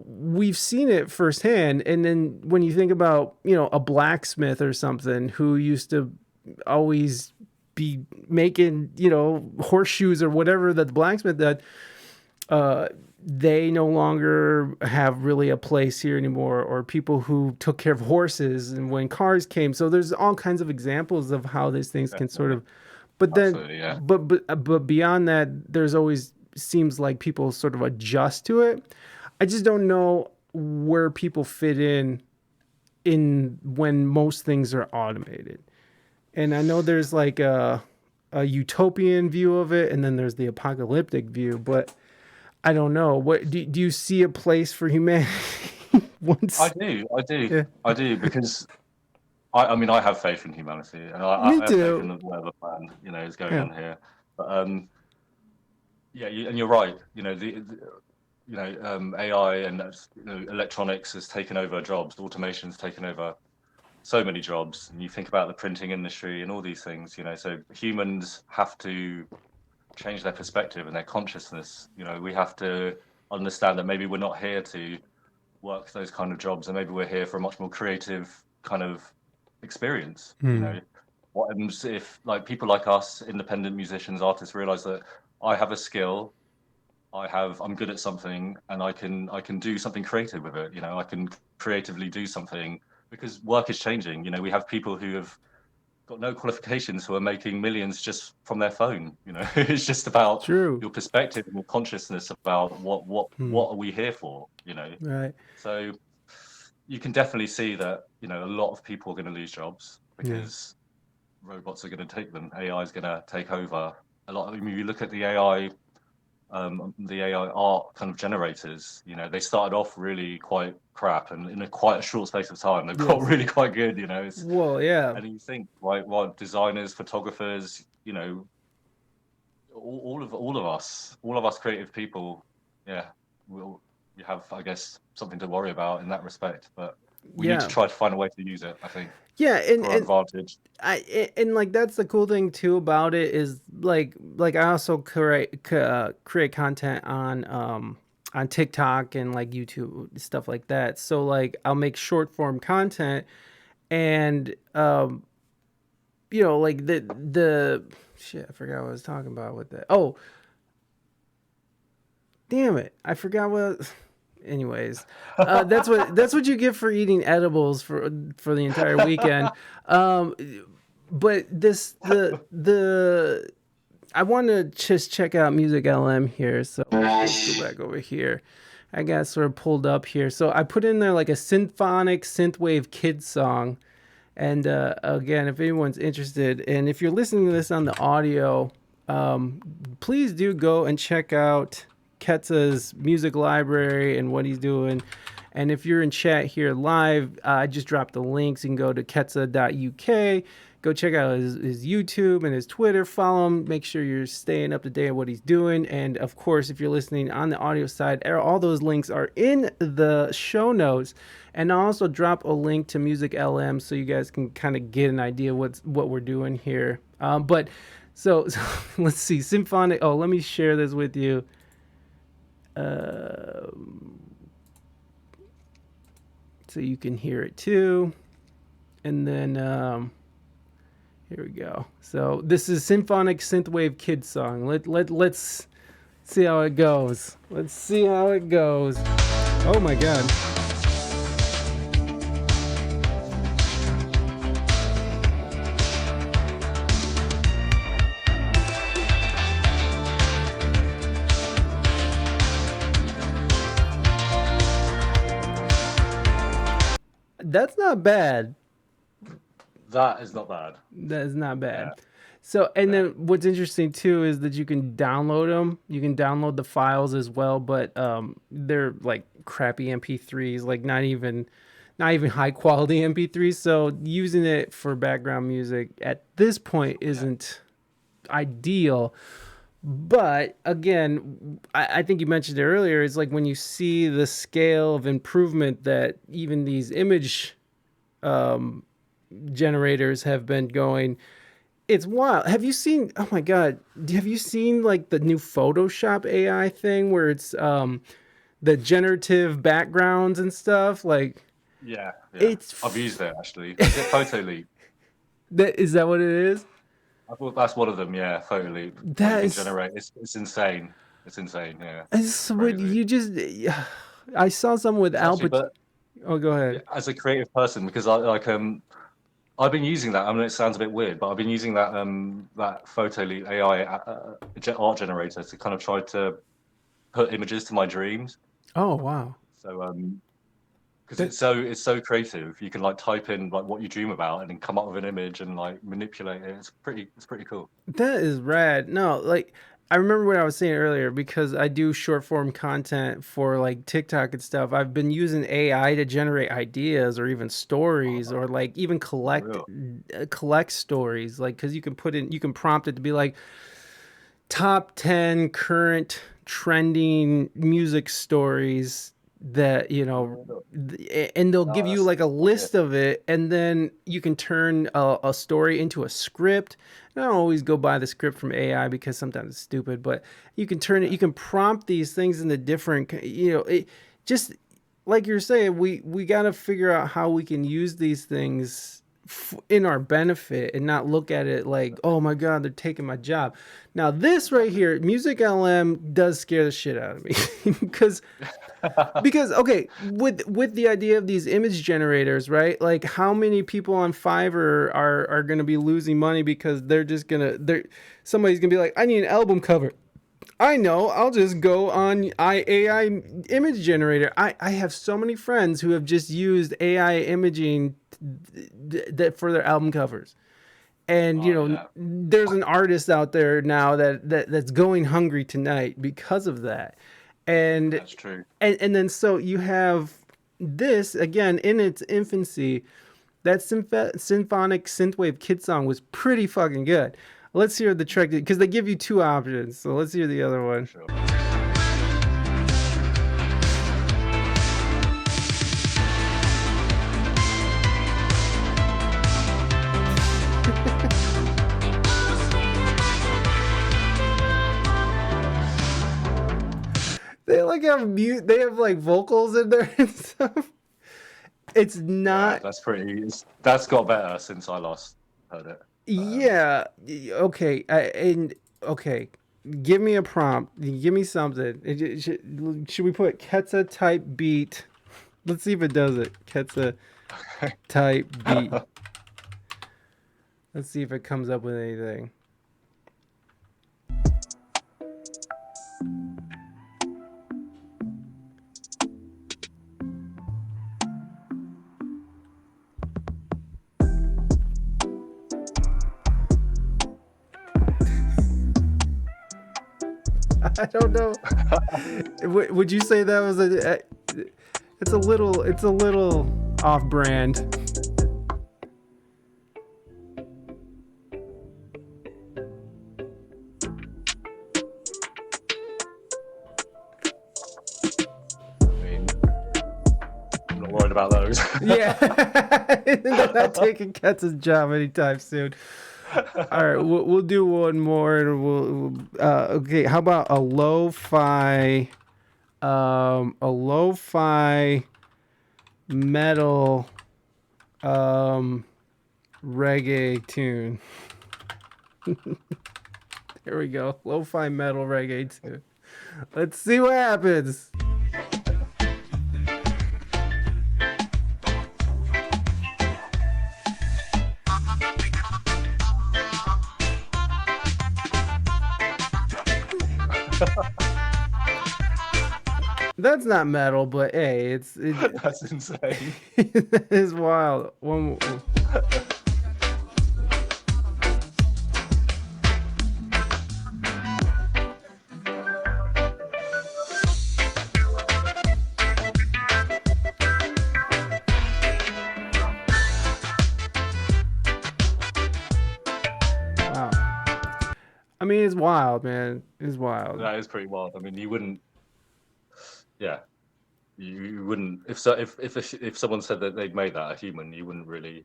we've seen it firsthand. And then when you think about, you know, a blacksmith or something who used to always be making, you know, horseshoes or whatever that the blacksmith did, uh, they no longer have really a place here anymore, or people who took care of horses and when cars came. So there's all kinds of examples of how these things can sort Definitely. of, but then, Absolutely, yeah. but beyond that, there's always seems like people sort of adjust to it. I just don't know where people fit in when most things are automated. And I know there's like a utopian view of it, and then there's the apocalyptic view, but I don't know. What do you see a place for humanity I once? do, I do, Yeah, I do, because I mean, I have faith in humanity, and me I have faith in too. whatever plan, is going Yeah, on here. But yeah, and you're right. AI and electronics has taken over jobs. Automation's taken over so many jobs, and you think about the printing industry and all these things. So humans have to change their perspective and their consciousness. We have to understand that maybe we're not here to work those kind of jobs, and maybe we're here for a much more creative kind of experience. hmm. What happens if, like, people like us, independent musicians, artists, realize that I have a skill, I'm good at something, and I can do something creative with it. I can creatively do something, because work is changing. We have people who have got no qualifications who are making millions just from their phone. It's just about True. your perspective and your consciousness about what what Hmm. what are we here for. Right. So you can definitely see that a lot of people are going to lose jobs Yeah. because robots are going to take them. AI is going to take over a lot. I mean, you look at the AI art kind of generators. They started off really quite crap, and in quite a short space of time, they've got Yes. really quite good. Well, yeah. And you think, right, well, designers, photographers, all of us creative people, yeah, we have, I guess, something to worry about in that respect. But we need to Yeah. try to find a way to use it, I think, Yeah. for our advantage. And like that's the cool thing too about it is like I also create content on TikTok and like YouTube stuff like that. So like I'll make short form content, and you know, like the shit, I forgot what I was talking about with that. Oh, damn it. I forgot what. Anyways, that's what you get for eating edibles for the entire weekend. Um, but this the I want to just check out Music LM here. So let's go back over here. I got sort of pulled up here. So I put in there like a symphonic synthwave kid song. And again, if anyone's interested, and if you're listening to this on the audio, please do go and check out Ketsa's music library and what he's doing. And if you're in chat here live, I just dropped the links. You can go to ketsa.uk. Go check out his YouTube and his Twitter. Follow him. Make sure you're staying up to date on what he's doing. And of course, if you're listening on the audio side, all those links are in the show notes. And I'll also drop a link to Music LM so you guys can kind of get an idea what we're doing here. But so let's see. Symphonic. Oh, let me share this with you. Uh, so you can hear it too. And then here we go. So this is Symphonic Synthwave Kid Song. Let's see how it goes. Let's see how it goes. Oh my god. That's not bad. That is not bad. That is not bad. Yeah. So, and Yeah, then what's interesting too is that you can download them. You can download the files as well, but they're like crappy MP3s, like not even high quality MP3s. So using it for background music at this point yeah, isn't ideal. But again, I think you mentioned it earlier. It's like when you see the scale of improvement that even these image generators have been going, it's wild. Have you seen? Oh my god! Have you seen like the new Photoshop AI thing where it's the generative backgrounds and stuff? Like yeah, yeah. it's I've used it actually. Is it Photo Leap? that is that what it is? I thought that's one of them. Yeah, Photo Leap. Like you That can is generate. It's insane. It's insane. Yeah, it's it's what crazy. you just. I saw some with It's actually, Albert. but Oh, go yeah, ahead. as a creative person, because I like I've been using that. I mean, it sounds a bit weird, but I've been using that Photo Leap AI art generator to kind of try to put images to my dreams. Oh wow. So because That it's so creative. You can like type in like what you dream about and then come up with an image and like manipulate it. It's pretty cool. that is rad. No, like I remember what I was saying earlier because I do short form content for like TikTok and stuff. I've been using AI to generate ideas or even stories or Oh, like even unreal. collect stories like cuz you can prompt it to be like top 10 current trending music stories that Unreal. and they'll give No, you like a that's it. list of it and then you can turn a story into a script. And I don't always go by the script from AI because sometimes it's stupid, but you can turn it, Yeah, you can prompt these things into different just like you're saying, we got to figure out how we can use these things in our benefit and not look at it like, definitely, oh my god, they're taking my job. Now this right exactly. here, Music LM does scare the shit out of me because okay, with the idea of these image generators, right? Like how many people on Fiverr are going to be losing money because they're somebody's going to be like, I need an album cover. I know. I'll just go on AI image generator. I have so many friends who have just used AI imaging for their album covers. And Oh yeah, there's an artist out there now that's going hungry tonight because of that. And that's true. and then so you have this again in its infancy. That symphonic synthwave kid song was pretty fucking good. Let's hear the track because they give you two options. So let's hear the other For one. sure. They like have mute. They have like vocals in there and stuff. It's Yeah, not. that's got better since I last heard it. Yeah. Okay. And okay. Give me a prompt. Give me something. Should we put Ketsa type beat? Let's see if it does it. Ketsa type beat. Let's see if it comes up with anything. I don't know. Would you say that was a? It's a little off brand. I mean, I'm not worried about those. Yeah, they're not taking Katz's job anytime soon. All right, we'll do one more, and okay. How about a lo-fi metal reggae tune? Here we go, lo-fi metal reggae tune. Let's see what happens. That's not metal, but hey, That's insane. it is wild. One. mean, it's wild, man. It's wild. That is pretty wild. I mean, you wouldn't, yeah, you wouldn't if someone said that they'd made that a human, you wouldn't really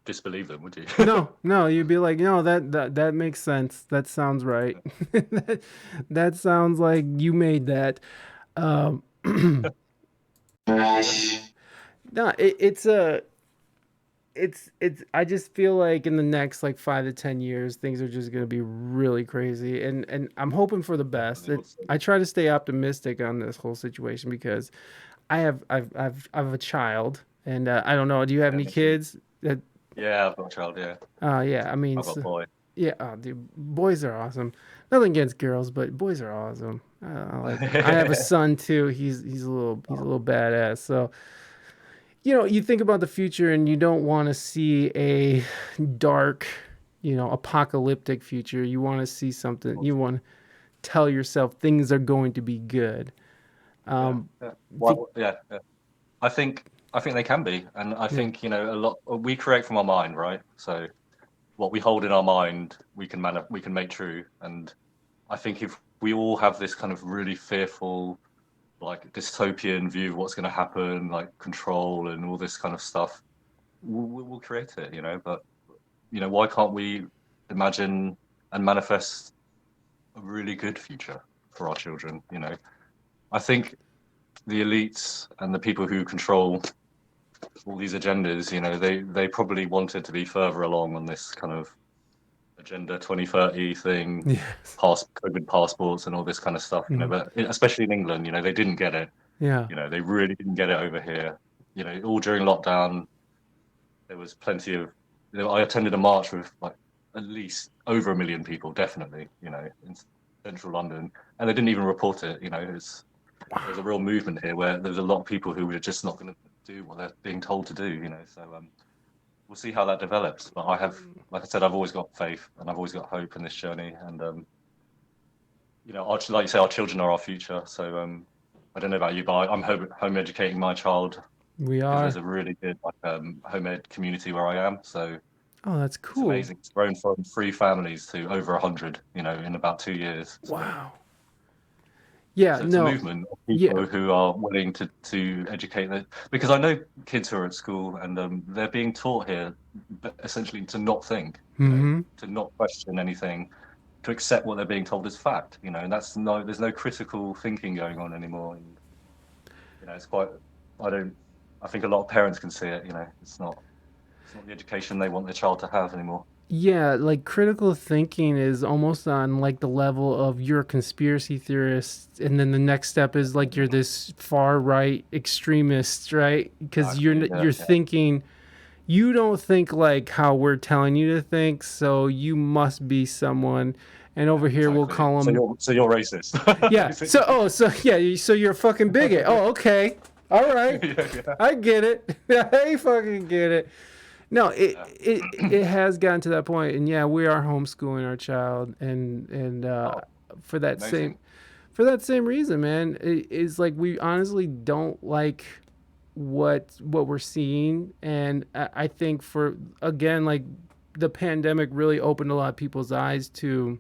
disbelieve them, would you? No, no, you'd be like, no, that makes sense. That sounds right. that sounds like you made that. Um, no, it's a it's I just feel like in the next like 5 to 10 years things are just gonna be really crazy, and I'm hoping for the best. Definitely. We'll see. I try to stay optimistic on this whole situation because I've a child, and I don't know, do you have Yeah, any me too. kids that Yeah, I've got a child. Yeah, yeah, I mean, I've got a boy. yeah, dude, boys are awesome. Nothing against girls, but boys are awesome. I like 'em. I have a son too. He's a Oh, little badass. So you think about the future and you don't want to see a dark, apocalyptic future. You want to see something. You want to tell yourself things are going to be good. yeah, Um, yeah. the, Yeah, yeah. I think I think they can be, and I yeah, think a lot we create from our mind, right? So what we hold in our mind, we can make true. And I think if we all have this kind of really fearful, like dystopian view of what's going to happen, like control and all this kind of stuff, we'll create it, But why can't we imagine and manifest a really good future for our children? I think the elites and the people who control all these agendas, they probably wanted to be further along on this kind of Agenda 2030 thing, yes, COVID passports and all this kind of stuff, mhm, but especially in England, they didn't get it. yeah, They really didn't get it over here. All during lockdown, there was plenty of. I attended a march with like at least over 1 million people, definitely. In central London, and they didn't even report it. There's a real movement here where there's a lot of people who are just not going to do what they're being told to do. So we'll see how that develops. But like I said, I've always got faith and I've always got hope in this journey. And like you say, our children are our future. So I don't know about you, but I'm home educating my child we because are. there's a really good home ed community where I am. So Oh, that's it's cool. amazing. It's grown from 3 families to over 100, in about 2 years. So Wow. Yeah, it's a no, movement of yeah, people who are willing to educate them. Because I know kids who are at school and they're being taught here essentially to not think, mm-hmm. to not question anything, to accept what they're being told as fact, and there's no critical thinking going on anymore. And it's quite. I don't. I think a lot of parents can see it. It's not the education they want their child to have anymore. Yeah, like critical thinking is almost on like the level of you're a conspiracy theorist, and then the next step is like you're this far right extremist, right? Because Exactly. Yeah. you're Yeah. thinking you don't think like how we're telling you to think, so you must be someone. And Yeah. over here we'll Exactly. call So them, you're racist, yeah. So basically. so you're a fucking bigot. Oh, okay, all right, Yeah. Yeah. I get it. I fucking get it. No, Yeah. it has gotten to that point, and yeah, we are homeschooling our child, and Oh, for that same amazing. for that same reason, man, it's like we honestly don't like what we're seeing, and I think for again like the pandemic really opened a lot of people's eyes to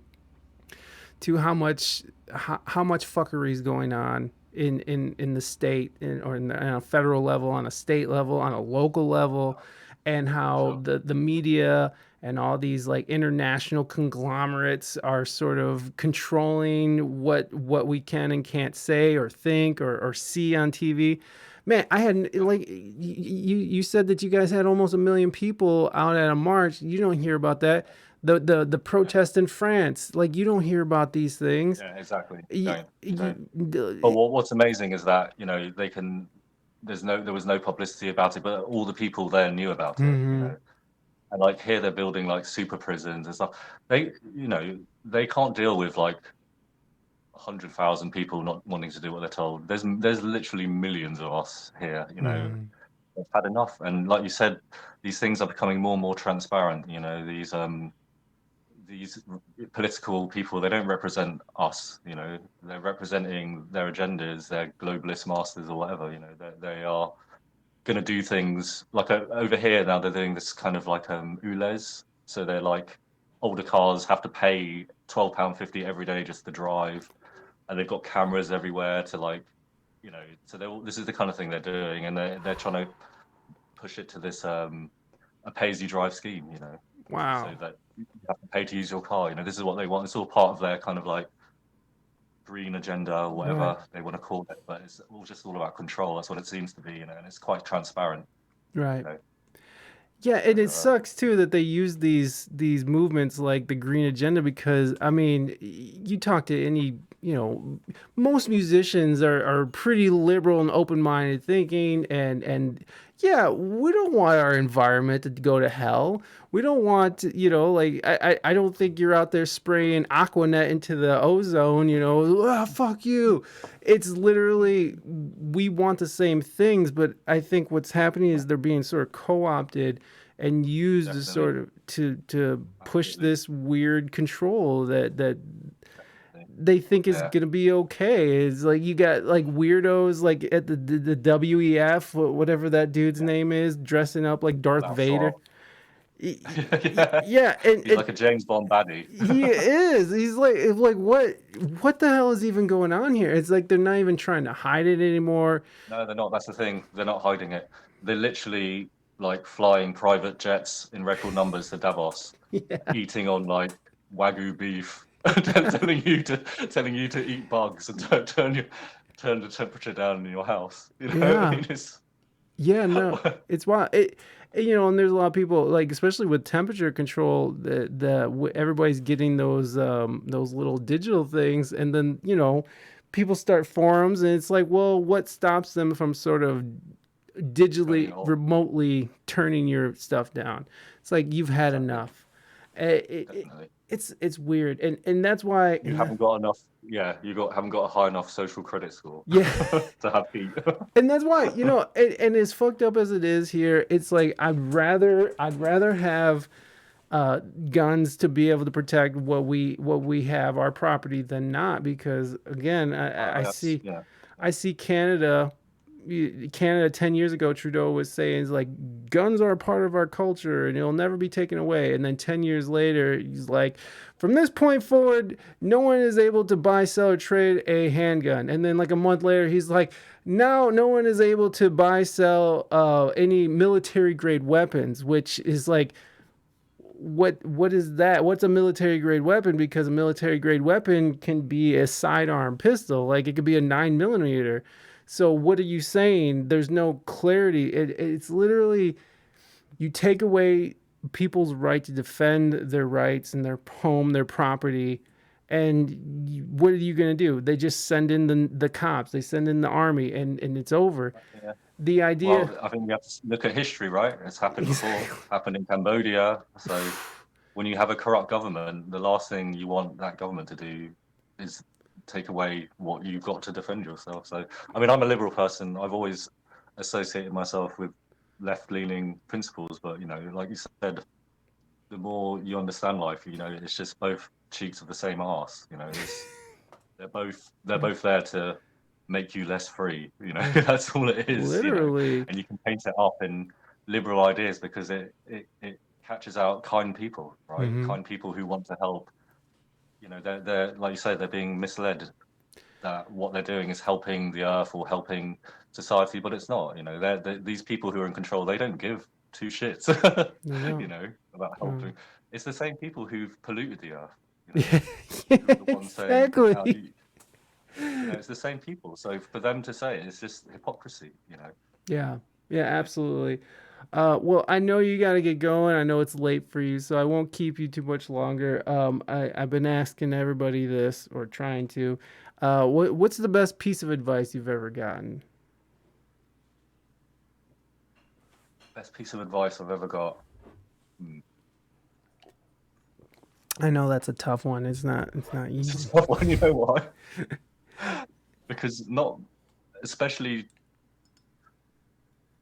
how much fuckery is going on in the state or on a federal level, on a state level, on a local level, and how Sure. the media and all these like international conglomerates are sort of controlling what we can and can't say or think or see on TV. Man, I had Yeah. like you said that you guys had almost 1 million people out at a march. You don't hear about that. The Yeah. protest in France, like you don't hear about these things. Yeah. Exactly. You You, don't. You don't. But you, what's amazing is that they can. There was no publicity about it, but all the people there knew about it. mm-hmm, And like here they're building like super prisons and stuff. They can't deal with like 100,000 people not wanting to do what they're told. There's literally millions of us here. mm-hmm, They've had enough. And like you said, these things are becoming more and more transparent. These political people, they don't represent us. They're representing their agendas, their globalist masters or whatever. They are going to do things like over here now. They're doing this kind of like ULEZ. So they're like older cars have to pay £12.50 every day just to drive, and they've got cameras everywhere to like, so this is the kind of thing they're doing, and they're trying to push it to this a pay as you drive scheme, so Wow. that you have to pay to use your car. This is what they want. It's all part of their kind of like green agenda or Right. whatever they want to call it, but it's all about control. That's what it seems to be, and it's quite transparent, you Right. know. Yeah, So and it sucks too that they use these movements like the green agenda because I mean, you talk to any, most musicians are pretty liberal and open-minded thinking and yeah, we don't want our environment to go to hell. We don't want, like I don't think you're out there spraying Aquanet into the ozone, fuck you. It's literally we want the same things, but I think what's happening is they're being sort of co-opted and used to definitely, sort of to push absolutely, this weird control that definitely. they think is Yeah, gonna be okay. It's like you got like weirdos like at the WEF, whatever that dude's yeah. name is, dressing up like Darth About Vader. Frog. Yeah, Yeah, he's like a James Bond baddie. he is. He's like what the hell is even going on here? It's like they're not even trying to hide it anymore. No, they're not. That's the thing. They're not hiding it. They're literally like flying private jets in record numbers to Davos, Yeah, eating on like Wagyu beef, telling you to eat bugs and turn the temperature down in your house. I yeah. mean, it's Yeah, no, it's wild. And there's a lot of people like, especially with temperature control, everybody's getting those little digital things, and then people start forums, and it's like, well, what stops them from sort of turning it digitally, off. remotely turning your stuff down? It's like you've had Exactly. enough. It, Definitely. it's weird, and that's why, You haven't got enough. Yeah, haven't got a high enough social credit score yeah. to have heat. And that's why and as fucked up as it is here, it's like I'd rather have guns to be able to protect what we have, our property, than not, because again I That's see yeah. I see Canada 10 years ago, Trudeau was saying is like guns are a part of our culture and it'll never be taken away. And then 10 years later, he's like, from this point forward, no one is able to buy, sell, or trade a handgun. And then like a month later, he's like, now no one is able to buy, sell any military grade weapons, which is like, what is that? What's a military grade weapon? Because a military grade weapon can be a sidearm pistol, like it could be a 9 millimeter. So what are you saying? There's no clarity. It's literally you take away people's right to defend their rights and their home, their property, and what are you going to do? They just send in the cops, they send in the army, and it's over. Yeah. The idea. Well, I think we have to look at history, right? It's happened before, happened in Cambodia. So when you have a corrupt government, the last thing you want that government to do is take away what you've got to defend yourself. So, I mean, I'm a liberal person. I've always associated myself with left-leaning principles, but like you said, the more you understand life, it's just both cheeks of the same arse. They're both there to make you less free. That's all it is. Literally. And you can paint it up in liberal ideas because it catches out kind people, right? Mm-hmm. Kind people who want to help. They're like you say, they're being misled that what they're doing is helping the earth or helping society, but it's not. These people who are in control, they don't give two shits, I know. about helping. It's the same people who've polluted the earth. Yeah, Who are the ones saying how exactly. you it's the same people. So for them to say it, it's just hypocrisy. Yeah, yeah, absolutely. Well, I know you got to get going. I know it's late for you, so I won't keep you too much longer. I've been asking everybody this, or trying to. What's the best piece of advice you've ever gotten? Best piece of advice I've ever got. Hmm. I know that's a tough one. It's not It's easy. a tough one, you know why? Because not, especially,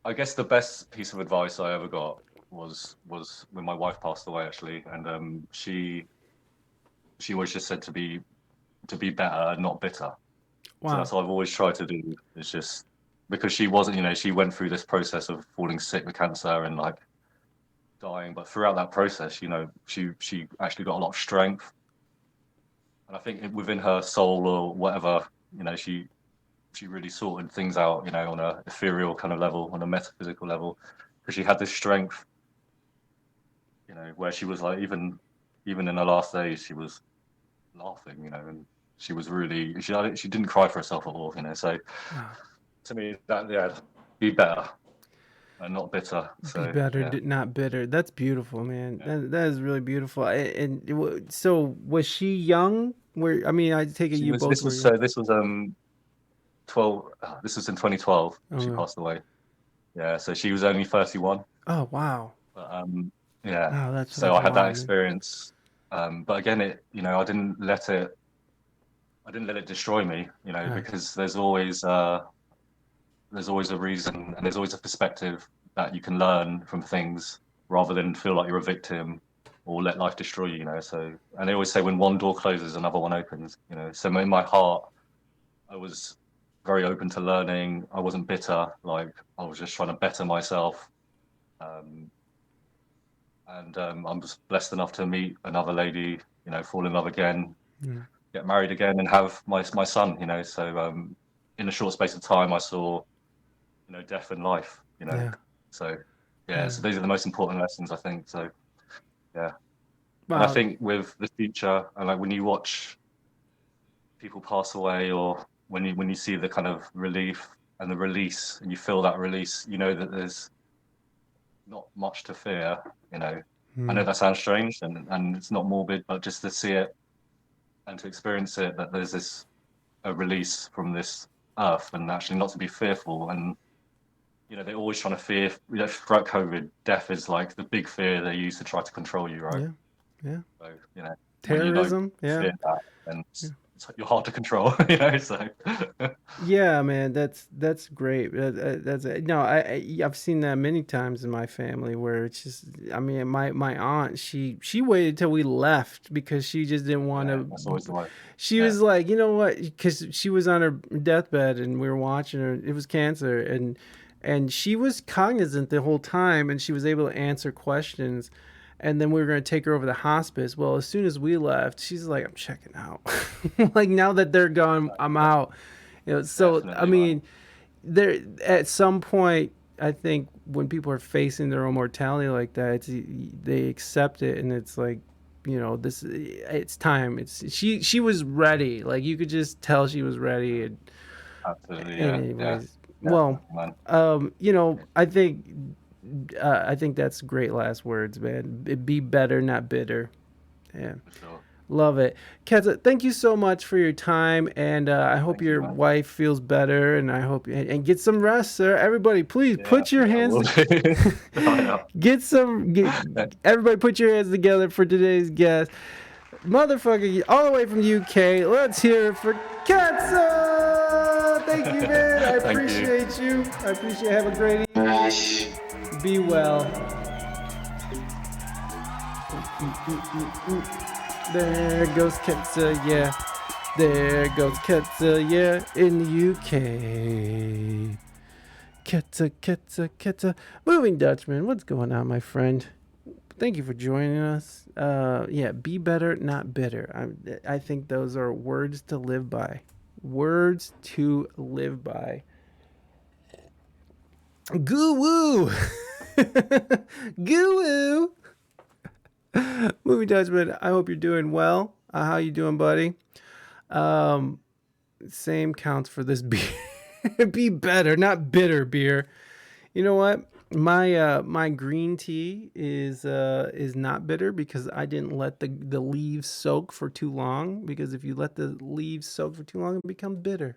I guess the best piece of advice I ever got was when my wife passed away actually, and she always just said to be better, not bitter. So Wow. that's what I've always tried to do. It's just because she wasn't, she went through this process of falling sick with cancer and like dying. But throughout that process, she actually got a lot of strength, and I think within her soul or whatever, she really sorted things out, on a ethereal kind of level, on a metaphysical level, because she had this strength, where she was like, even in her last days, she was laughing, and she was really, she didn't cry for herself at all, So Wow. to me, that, yeah, be better and not bitter. Be So better, yeah, not bitter. That's beautiful, man. yeah. That is really beautiful. So was she young? Where I mean, I take it She you was. both This were was young. so. This was 12. This was in 2012. She Oh, passed away. Yeah. So she was only 31. oh wow, But yeah. wow. So That's I had that wild, man. experience. But again, I didn't let it. I didn't let it destroy me. Right. Because there's always a reason and there's always a perspective that you can learn from things rather than feel like you're a victim or let life destroy you. So, and they always say when one door closes, another one opens. So in my heart, I was very open to learning. I wasn't bitter. Like I was just trying to better myself. Um, and I'm just blessed enough to meet another lady, fall in love again, Mm. get married again, and have my son. So in a short space of time, I saw death and life. Yeah. So yeah, Yeah. so these are the most important lessons, I think. So yeah, and I Wow. think with the future, and like when you watch people pass away, or when you see the kind of relief and the release, and you feel that release, you know that there's not much to fear. You know, I know Mm. that sounds strange, and it's not morbid, but just to see it and to experience it, that there's this a release from this earth, and actually not to be fearful. And they're always trying to fear. Throughout COVID, death is like the big fear they use to try to control you, right? Yeah. Yeah. So when you don't Terrorism. Yeah. fear that, then Yeah. you're hard to control, So Yeah, man, that's great. That's no, I've seen that many times in my family where it's just, I mean, my aunt, she waited till we left because she just didn't want yeah, to. that's always the way. She Yeah, was like, you know what? Because she was on her deathbed and we were watching her. It was cancer, and she was cognizant the whole time, and she was able to answer questions. And then we were going to take her over to hospice. Well, as soon as we left, she's like, I'm checking out. Like, now that they're gone, I'm yeah, out. So I definitely, man. mean, there at some point, I think when people are facing their own mortality like that, they accept it, and it's like, this, it's time. She was ready. Like, you could just tell she was ready. Absolutely, And yeah, yeah, anyways, well, definitely, man. I think that's great last words, man. Be better, not bitter. Yeah. For sure. Love it. Ketsa, thank you so much for your time, and I hope Thank you, your man. wife feels better, and I hope and get some rest, sir. Everybody, please Yeah, put your yeah, I hands will to, do. I know. everybody put your hands together for today's guest, motherfucker, all the way from UK. Let's hear it for Ketsa. Thank you, man. I Thank you. appreciate you. I appreciate you. Have a great evening. Be well. There goes Ketsa, yeah. There goes Ketsa, yeah, in the UK. Ketsa, Ketsa, Ketsa. Moving Dutchman, what's going on, my friend? Thank you for joining us. Yeah, be better, not bitter. I think those are words to live by. Words to live by. Goo woo! Goo woo! Movie Dutchman, I hope you're doing well. How you doing, buddy? Um, Same counts for this beer. Be better, not bitter beer. You know what? My green tea is not bitter because I didn't let the leaves soak for too long. Because if you let the leaves soak for too long, it becomes bitter.